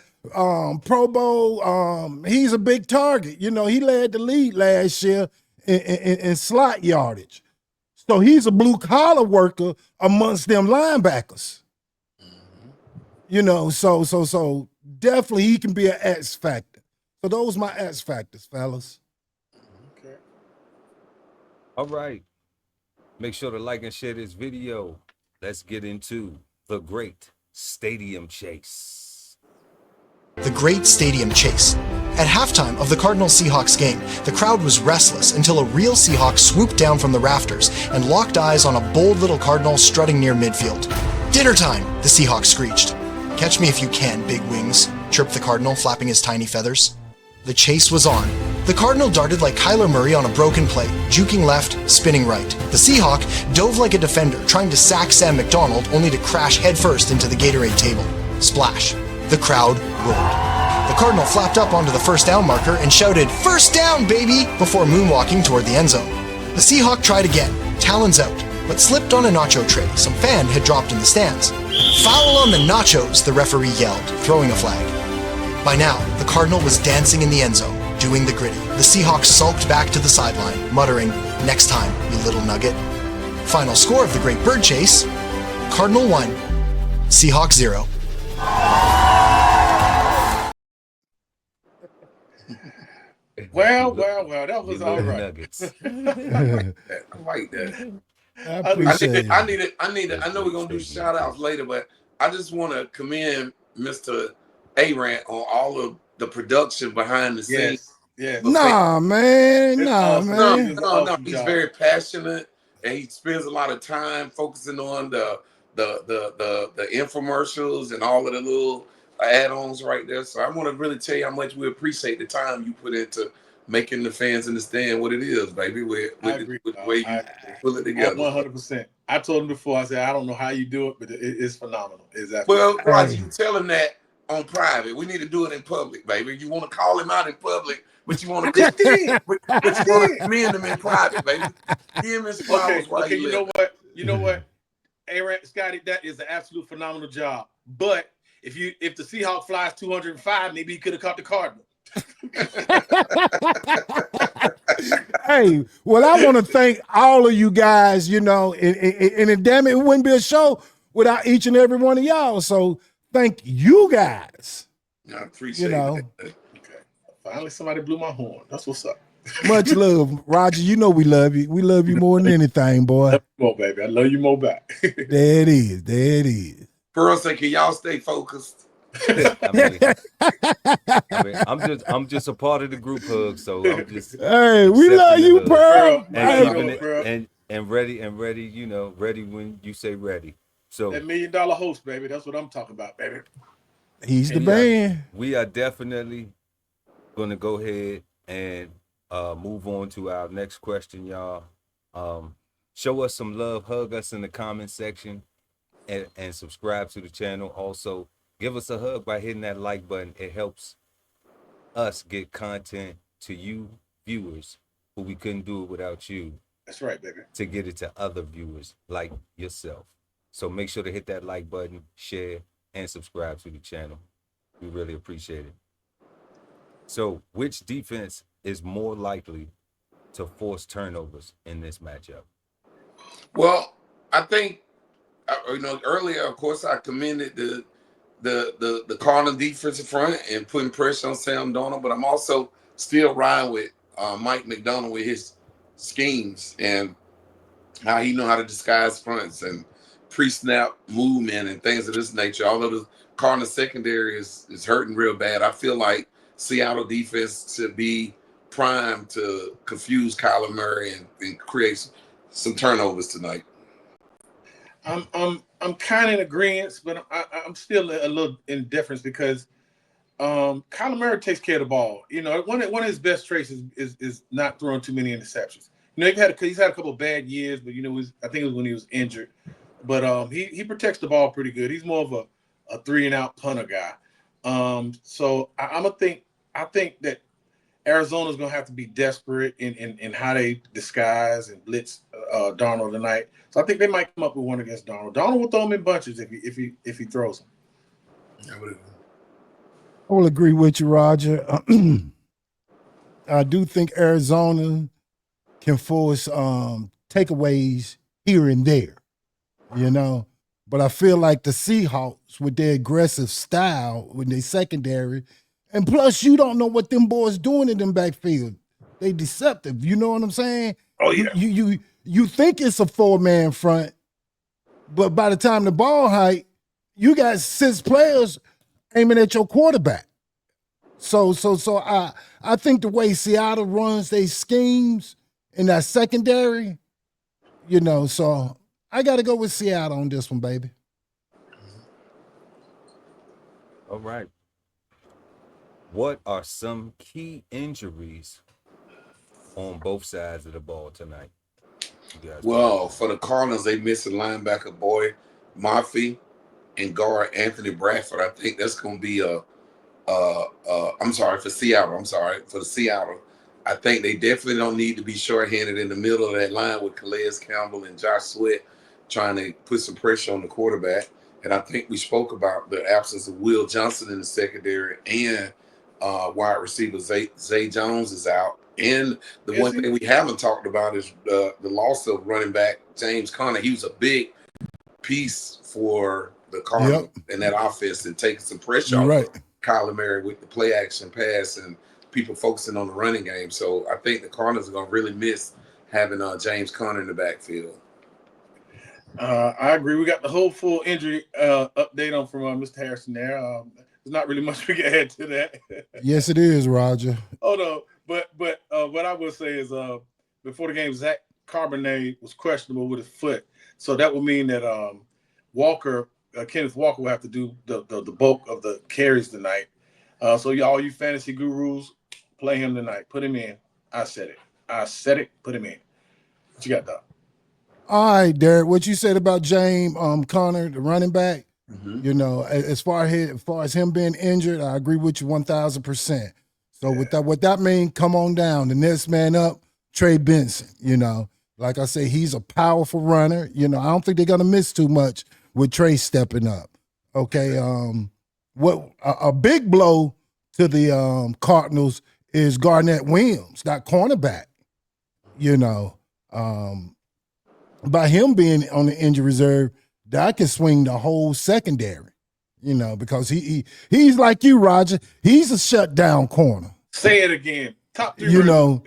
Pro Bowl, he's a big target. You know, he led the league last year in slot yardage. So he's a blue-collar worker amongst them linebackers. You know, so definitely he can be an X factor. So those are my X factors, fellas.
Okay.
All right. Make sure to like and share this video. Let's get into the great stadium chase.
The Great Stadium Chase. At halftime of the Cardinals-Seahawks game, the crowd was restless until a real Seahawk swooped down from the rafters and locked eyes on a bold little Cardinal strutting near midfield. "Dinner time," the Seahawk screeched. "Catch me if you can, big wings," chirped the Cardinal, flapping his tiny feathers. The chase was on, The Cardinal darted like Kyler Murray on a broken play, juking left, spinning right. The Seahawk dove like a defender, trying to sack Sam McDonald, only to crash headfirst into the Gatorade table. Splash. The crowd roared. The Cardinal flapped up onto the first down marker and shouted, "First down, baby!" before moonwalking toward the end zone. The Seahawk tried again, talons out, but slipped on a nacho tray some fan had dropped in the stands. "Foul on the nachos," the referee yelled, throwing a flag. By now, the Cardinal was dancing in the end zone, doing the gritty. The Seahawks sulked back to the sideline, muttering, "Next time, you little nugget." Final score of the Great Bird Chase, Cardinal 1, Seahawks 0.
Well, that was all right.
Nuggets.
I like that.
I appreciate it.
I know we're gonna do shout outs later, but I just want to commend Mr. A-Rant on all of the production behind the scenes.
Yes.
Nah, man.
No. He's very passionate, and he spends a lot of time focusing on the infomercials and all of the little add-ons right there. So I want to really tell you how much we appreciate the time you put into making the fans understand what it is, baby. With the way you pull it together.
100%. I told him before. I said I don't know how you do it, but it's phenomenal. Exactly.
Well, Roger, you tell him that on private. We need to do it in public, baby. You want to call him out in public, but you want to commend him in private, baby. Give him his flowers while
okay.
he
You know what? A-Rant, Scotty, that is an absolute phenomenal job. But if the Seahawk flies 205, maybe he could have caught the Cardinal.
Hey, well, I want to thank all of you guys, and damn it wouldn't be a show without each and every one of y'all. So thank you guys.
I appreciate it.
Okay. Finally, somebody blew my horn. That's what's up.
Much love, Roger. You know we love you. We love you more than anything, boy.
Love you more, baby. I love you more back.
There it is.
Pearl say, can y'all stay focused?
I'm just a part of the group hug, so I'm just.
Hey, we love you, Pearl.
And ready, ready when you say ready. So
that $1 million host, baby. That's what I'm talking about, baby.
He's the man.
We are definitely gonna go ahead and move on to our next question, y'all. Show us some love, hug us in the comment section, and subscribe to the channel. Also, give us a hug by hitting that like button. It helps us get content to you viewers who we couldn't do it without you.
That's right, baby.
To get it to other viewers like yourself. So make sure to hit that like button, share, and subscribe to the channel. We really appreciate it. So which defense is more likely to force turnovers in this matchup?
Well, I think, earlier, of course, I commended the Cardinal defensive front and putting pressure on Sam Darnold, but I'm also still riding with Mike McDonald with his schemes and how he know how to disguise fronts and pre-snap movement and things of this nature. Although the Cardinal secondary is hurting real bad, I feel like Seattle defense should be primed to confuse Kyler Murray and create some turnovers tonight.
I'm kind of in agreement, but I'm still a little indifferent because Kyler Murray takes care of the ball. One of his best traits is not throwing too many interceptions. He's had a couple of bad years, but I think it was when he was injured. But he protects the ball pretty good. He's more of a 3-and-out punter guy. So I think that Arizona's going to have to be desperate in how they disguise and blitz Darnold tonight. So I think they might come up with one against Darnold. Darnold will throw him in bunches if he throws them.
I will agree with you, Roger. I do think Arizona can force takeaways here and there, But I feel like the Seahawks, with their aggressive style, with their secondary, and plus you don't know what them boys doing in them backfield. They deceptive. You know what I'm saying?
Oh yeah.
You think it's a 4-man front, but by the time the ball height, you got 6 players aiming at your quarterback. So I think the way Seattle runs their schemes in that secondary, so I got to go with Seattle on this one, baby.
All right. What are some key injuries on both sides of the ball tonight? You guys
Well, for the Cardinals, they missing linebacker boy Murphy and guard Anthony Bradford. I think that's going to be I'm sorry, for Seattle. I'm sorry for the Seattle. I think they definitely don't need to be shorthanded in the middle of that line with Calais Campbell and Josh Sweat trying to put some pressure on the quarterback. And I think we spoke about the absence of Will Johnson in the secondary, and wide receiver Zay Jones is out. And the one thing we haven't talked about is the loss of running back James Conner. He was a big piece for the Cardinals in that offense and taking some pressure off of Kyler Murray with the play action pass and people focusing on the running game. So I think the Cardinals are going to really miss having James Conner in the backfield.
I agree. We got the whole full injury update on from Mr. Harrison there. There's not really much we can add to that.
Yes, it is, Roger.
Oh no, but what I would say is before the game, Zach Charbonnet was questionable with his foot, so that would mean that Kenneth Walker will have to do the bulk of the carries tonight. So all you fantasy gurus, play him tonight. Put him in. I said it. Put him in. What you got, Doc?
All right, Derek. What you said about James Conner, the running back, you know, as far as him being injured, I agree with you 1,000%. So with that, what that means, come on down. The next man up, Trey Benson. You know, like I say, he's a powerful runner. You know, I don't think they're gonna miss too much with Trey stepping up. Okay. A big blow to the Cardinals is Garnett Williams, that cornerback. You know, by him being on the injury reserve, that can swing the whole secondary. You know, because he's like you, Roger. He's a shutdown corner.
Say it again. Top 3.
You know,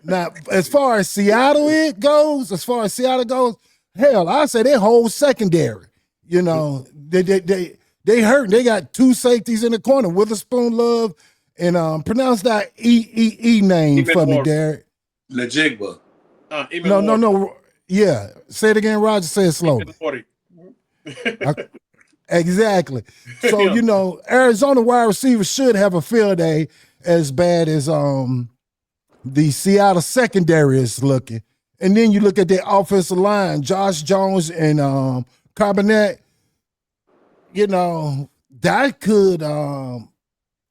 now as far as Seattle goes, hell, I say their whole secondary. You know, they hurt. They got 2 safeties in the corner, Witherspoon Love, and pronounce that E name for me, Derek.
Najigba.
No. Yeah, say it again, Roger. Say it slowly. Exactly. So, you know, Arizona wide receivers should have a field day as bad as the Seattle secondary is looking. And then you look at their offensive line, Josh Jones and Charbonnet, you know, that could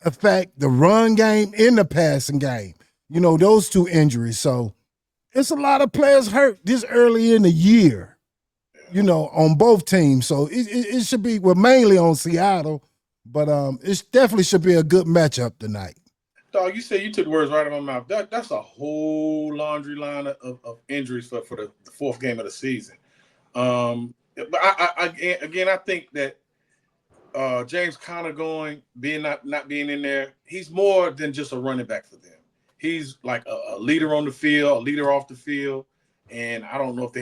affect the run game and the passing game. You know, those 2 injuries. So it's a lot of players hurt this early in the year. You know, on both teams. So it should be, well, mainly on Seattle, but it definitely should be a good matchup tonight.
Dog, you said you took words right out of my mouth. That's a whole laundry line of injuries for the 4th game of the season. But I think that James Conner not being in there, he's more than just a running back for them. He's like a leader on the field, a leader off the field. And I don't know if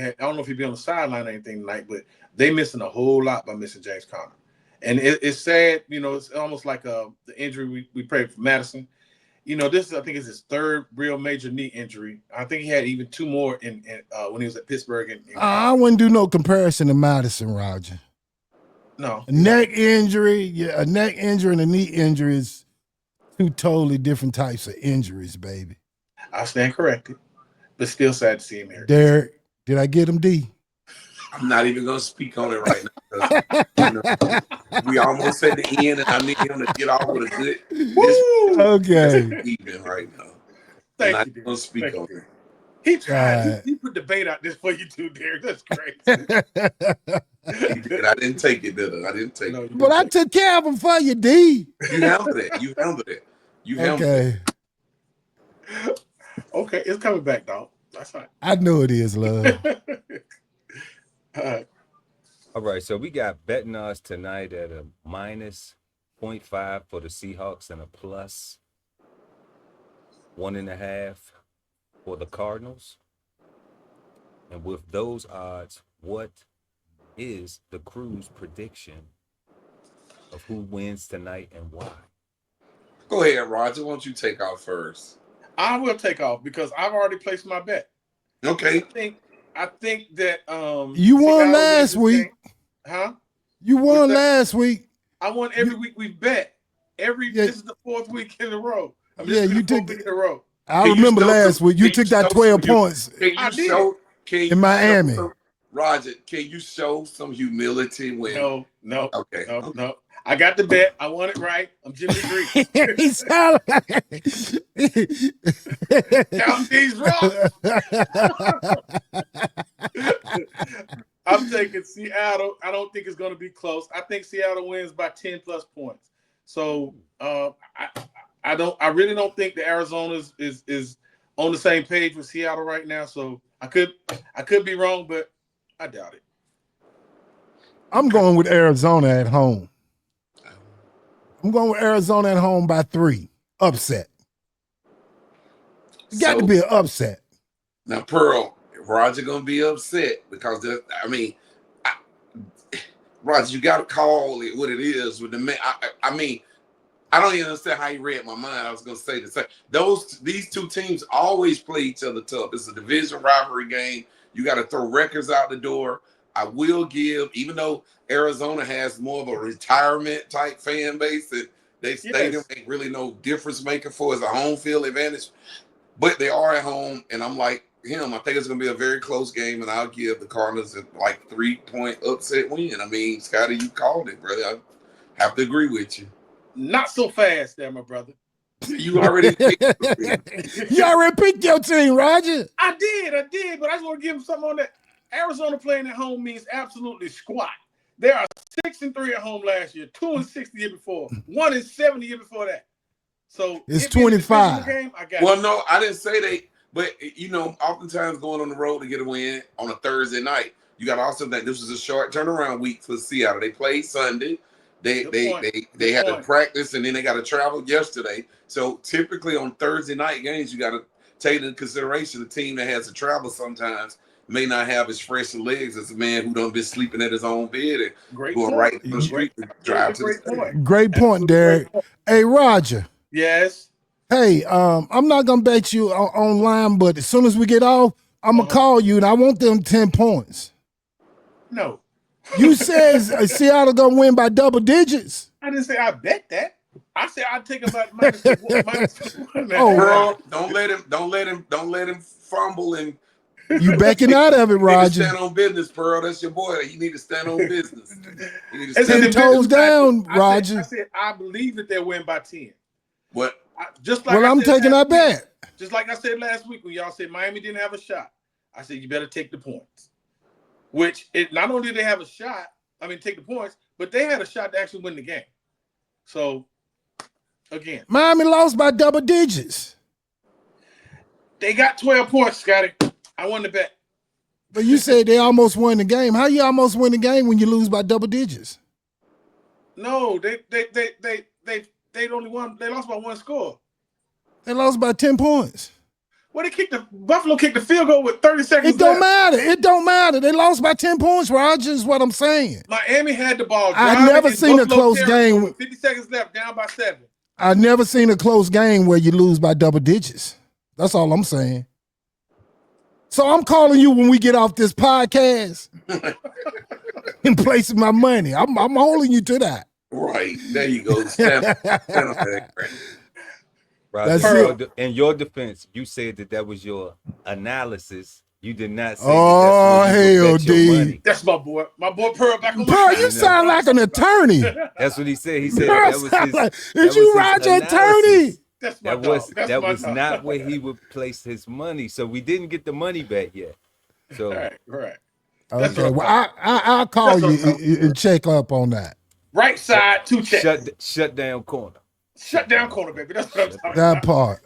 he'd be on the sideline or anything tonight, but they missing a whole lot by missing James Conner. And it's sad, you know, it's almost like the injury we prayed for Madison. You know, I think is his 3rd real major knee injury. I think he had even 2 more in when he was at Pittsburgh.
I wouldn't do no comparison to Madison, Roger.
No.
A neck injury and a knee injury is 2 totally different types of injuries, baby.
I stand corrected. But still sad to see him here.
Derek, did I get him, D?
I'm not even going to speak on it right now. You know, we almost at the end, and I need him to get off with a good.
Okay.
Even right now.
Thank
I'm
you,
not going to speak on it.
He tried. He put the bait out this for you too, Derek. That's crazy.
I didn't take it, did I? I didn't take it.
But I took care of him for you, D.
You handled it. You handled it.
Okay, it's coming back, dog. That's fine.
I know it is, love.
All right, so we got betting odds tonight at a -0.5 for the Seahawks and a +1.5 for the Cardinals. And with those odds, what is the crew's prediction of who wins tonight and why?
Go ahead, Roger. Why don't you take off first?
I will take off because I've already placed my bet.
Okay.
I think that
you won last week.
Huh?
You won last week.
I won every week we bet. This is the 4th week in a row.
You took
in a row.
I remember last week you took that 12 points in Miami.
Roger, can you show some humility when?
No.
Okay.
No. I got the bet. I won it right. I'm Jimmy Green.
He's count
these rocks. I'm taking Seattle. I don't think it's going to be close. I think Seattle wins by 10 plus points. So I really don't think the Arizona is on the same page with Seattle right now. So I could be wrong, but I doubt it.
I'm going with Arizona at home. I'm going with Arizona at home by 3. Upset. It got to be an upset.
Now, Pearl, Roger going to be upset because, Roger, you got to call it what it is with the man. I don't even understand how you read my mind. I was going to say the same. These two teams always play each other tough. It's a division rivalry game. You got to throw records out the door. I will give, even though Arizona has more of a retirement type fan base, that they stadium ain't really no difference maker for as a home field advantage, but they are at home. And I'm like him. I think it's going to be a very close game, and I'll give the Cardinals a 3-point upset win. I mean, Scotty, you called it, brother. I have to agree with you.
Not so fast there, my brother.
You already picked
your team, Roger.
I did, but I just want to give him something on that. Arizona playing at home means absolutely squat. They are 6-3 at home last year, 2-6 the year before, 1-7 the year before that. So
it's 25.
Game,
no, I didn't say they, but oftentimes going on the road to get a win on a Thursday night, you got to also think this was a short turnaround week for Seattle. They played Sunday. They had to practice, and then they got to travel yesterday. So typically on Thursday night games, you got to take into consideration the team that has to travel sometimes may not have as fresh legs as a man who done been sleeping at his own bed and going right to the street and drive to the stadium.
Great point, Derek. Hey, Roger.
Yes.
Hey, I'm not gonna bet you online, but as soon as we get off, I'm gonna call you, and I want them 10 points.
No.
You said Seattle gonna win by double digits.
I didn't say I bet that. I said I'd take about -1.
Bro, don't let him fumble and.
You backing out of it, Roger.
Stand on business, Pearl. That's your boy. You need to stand on business. You need
to 10 toes down, Roger.
I said I believe that they'll win by 10.
What?
I'm taking that bet.
Just like I said last week when y'all said Miami didn't have a shot. I said you better take the points. Which not only did they have a shot, take the points, but they had a shot to actually win the game. So, again,
Miami lost by double digits.
They got 12 points, Scotty. I won the bet.
But you said they almost won the game. How you almost win the game when you lose by double digits?
No, they only won. They lost by 1 score.
They lost by 10 points.
Well, Buffalo kicked the field goal with 30 seconds
It don't matter. It don't matter. They lost by 10 points, Roger, is what I'm saying.
Miami had the ball.
I've never seen a close game.
With 50 seconds left, down by 7.
I've never seen a close game where you lose by double digits. That's all I'm saying. So I'm calling you when we get off this podcast and placing my money. I'm holding you to that.
Right. There you go. Stand
Right. In your defense, you said that was your analysis. You did not say
hell, D.
That's my boy. My boy Pearl back on
Pearl, you sound like an attorney.
That's what he said. He said that was his.
Is you Roger attorney?
That was not where he would place his money. So we didn't get the money back yet. So
right.
Okay. Well, I'll call you and check up on that.
Right side, 2 checks.
Shut down corner.
Shut down corner, baby. That's what I'm talking
That part.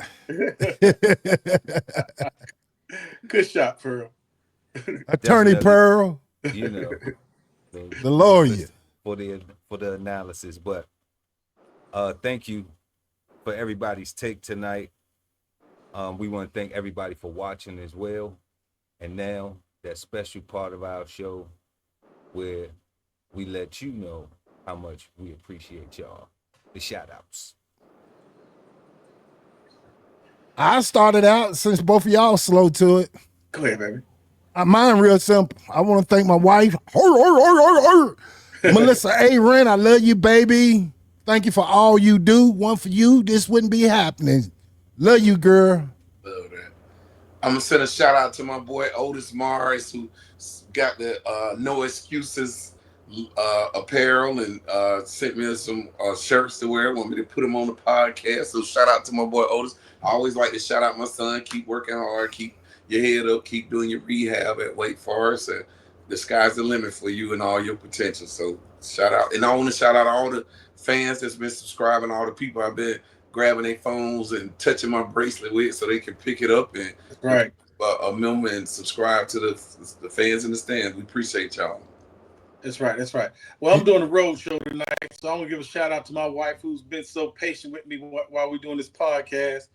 Good shot, Pearl.
Attorney Pearl.
You know.
The lawyer.
For the analysis. But thank you for everybody's take tonight. We want to thank everybody for watching as well. And now that special part of our show where we let you know how much we appreciate y'all. The shout outs.
I started out since both of y'all slow to it.
Go ahead, baby.
Mine real simple. I want to thank my wife, Melissa A. Wren. I love you, baby. Thank you for all you do. One for you, this wouldn't be happening. Love you, girl.
I'm gonna send a shout out to my boy Otis Morris, who got the No Excuses apparel and sent me some shirts to wear. Want me to put them on the podcast. So shout out to my boy Otis. I always like to shout out my son. Keep working hard. Keep your head up. Keep doing your rehab at Wake Forest. And the sky's the limit for you and all your potential. So shout out. And I want to shout out all the fans that's been subscribing, all the people I've been grabbing their phones and touching my bracelet with so they can pick it up and
Right.
a member and subscribe to the fans in the stands. We appreciate y'all.
That's right. That's right. Well, I'm doing a road show tonight, so I'm gonna give a shout out to my wife who's been so patient with me while we're doing this podcast.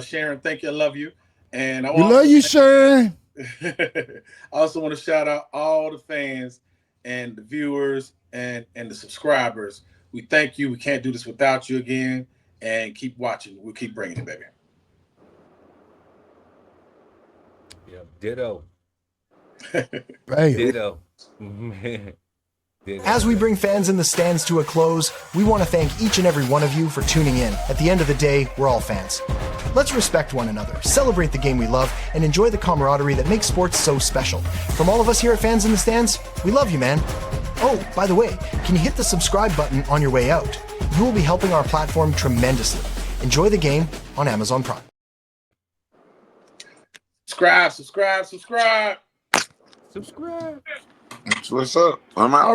Sharon, thank you. I love you. And I
We love you, Sharon.
I also want to shout out all the fans and the viewers and the subscribers. We thank you. We can't do this without you again. And keep watching. We'll keep bringing it, baby.
Yeah, ditto.
Hey,
Ditto.
As we bring Fans in the Stands to a close, we want to thank each and every one of you for tuning in. At the end of the day, we're all fans. Let's respect one another, celebrate the game we love, and enjoy the camaraderie that makes sports so special. From all of us here at Fans in the Stands, we love you, man. Oh, by the way, can you hit the subscribe button on your way out? You will be helping our platform tremendously. Enjoy the game on Amazon Prime.
Subscribe.
Subscribe.
What's up? I'm out.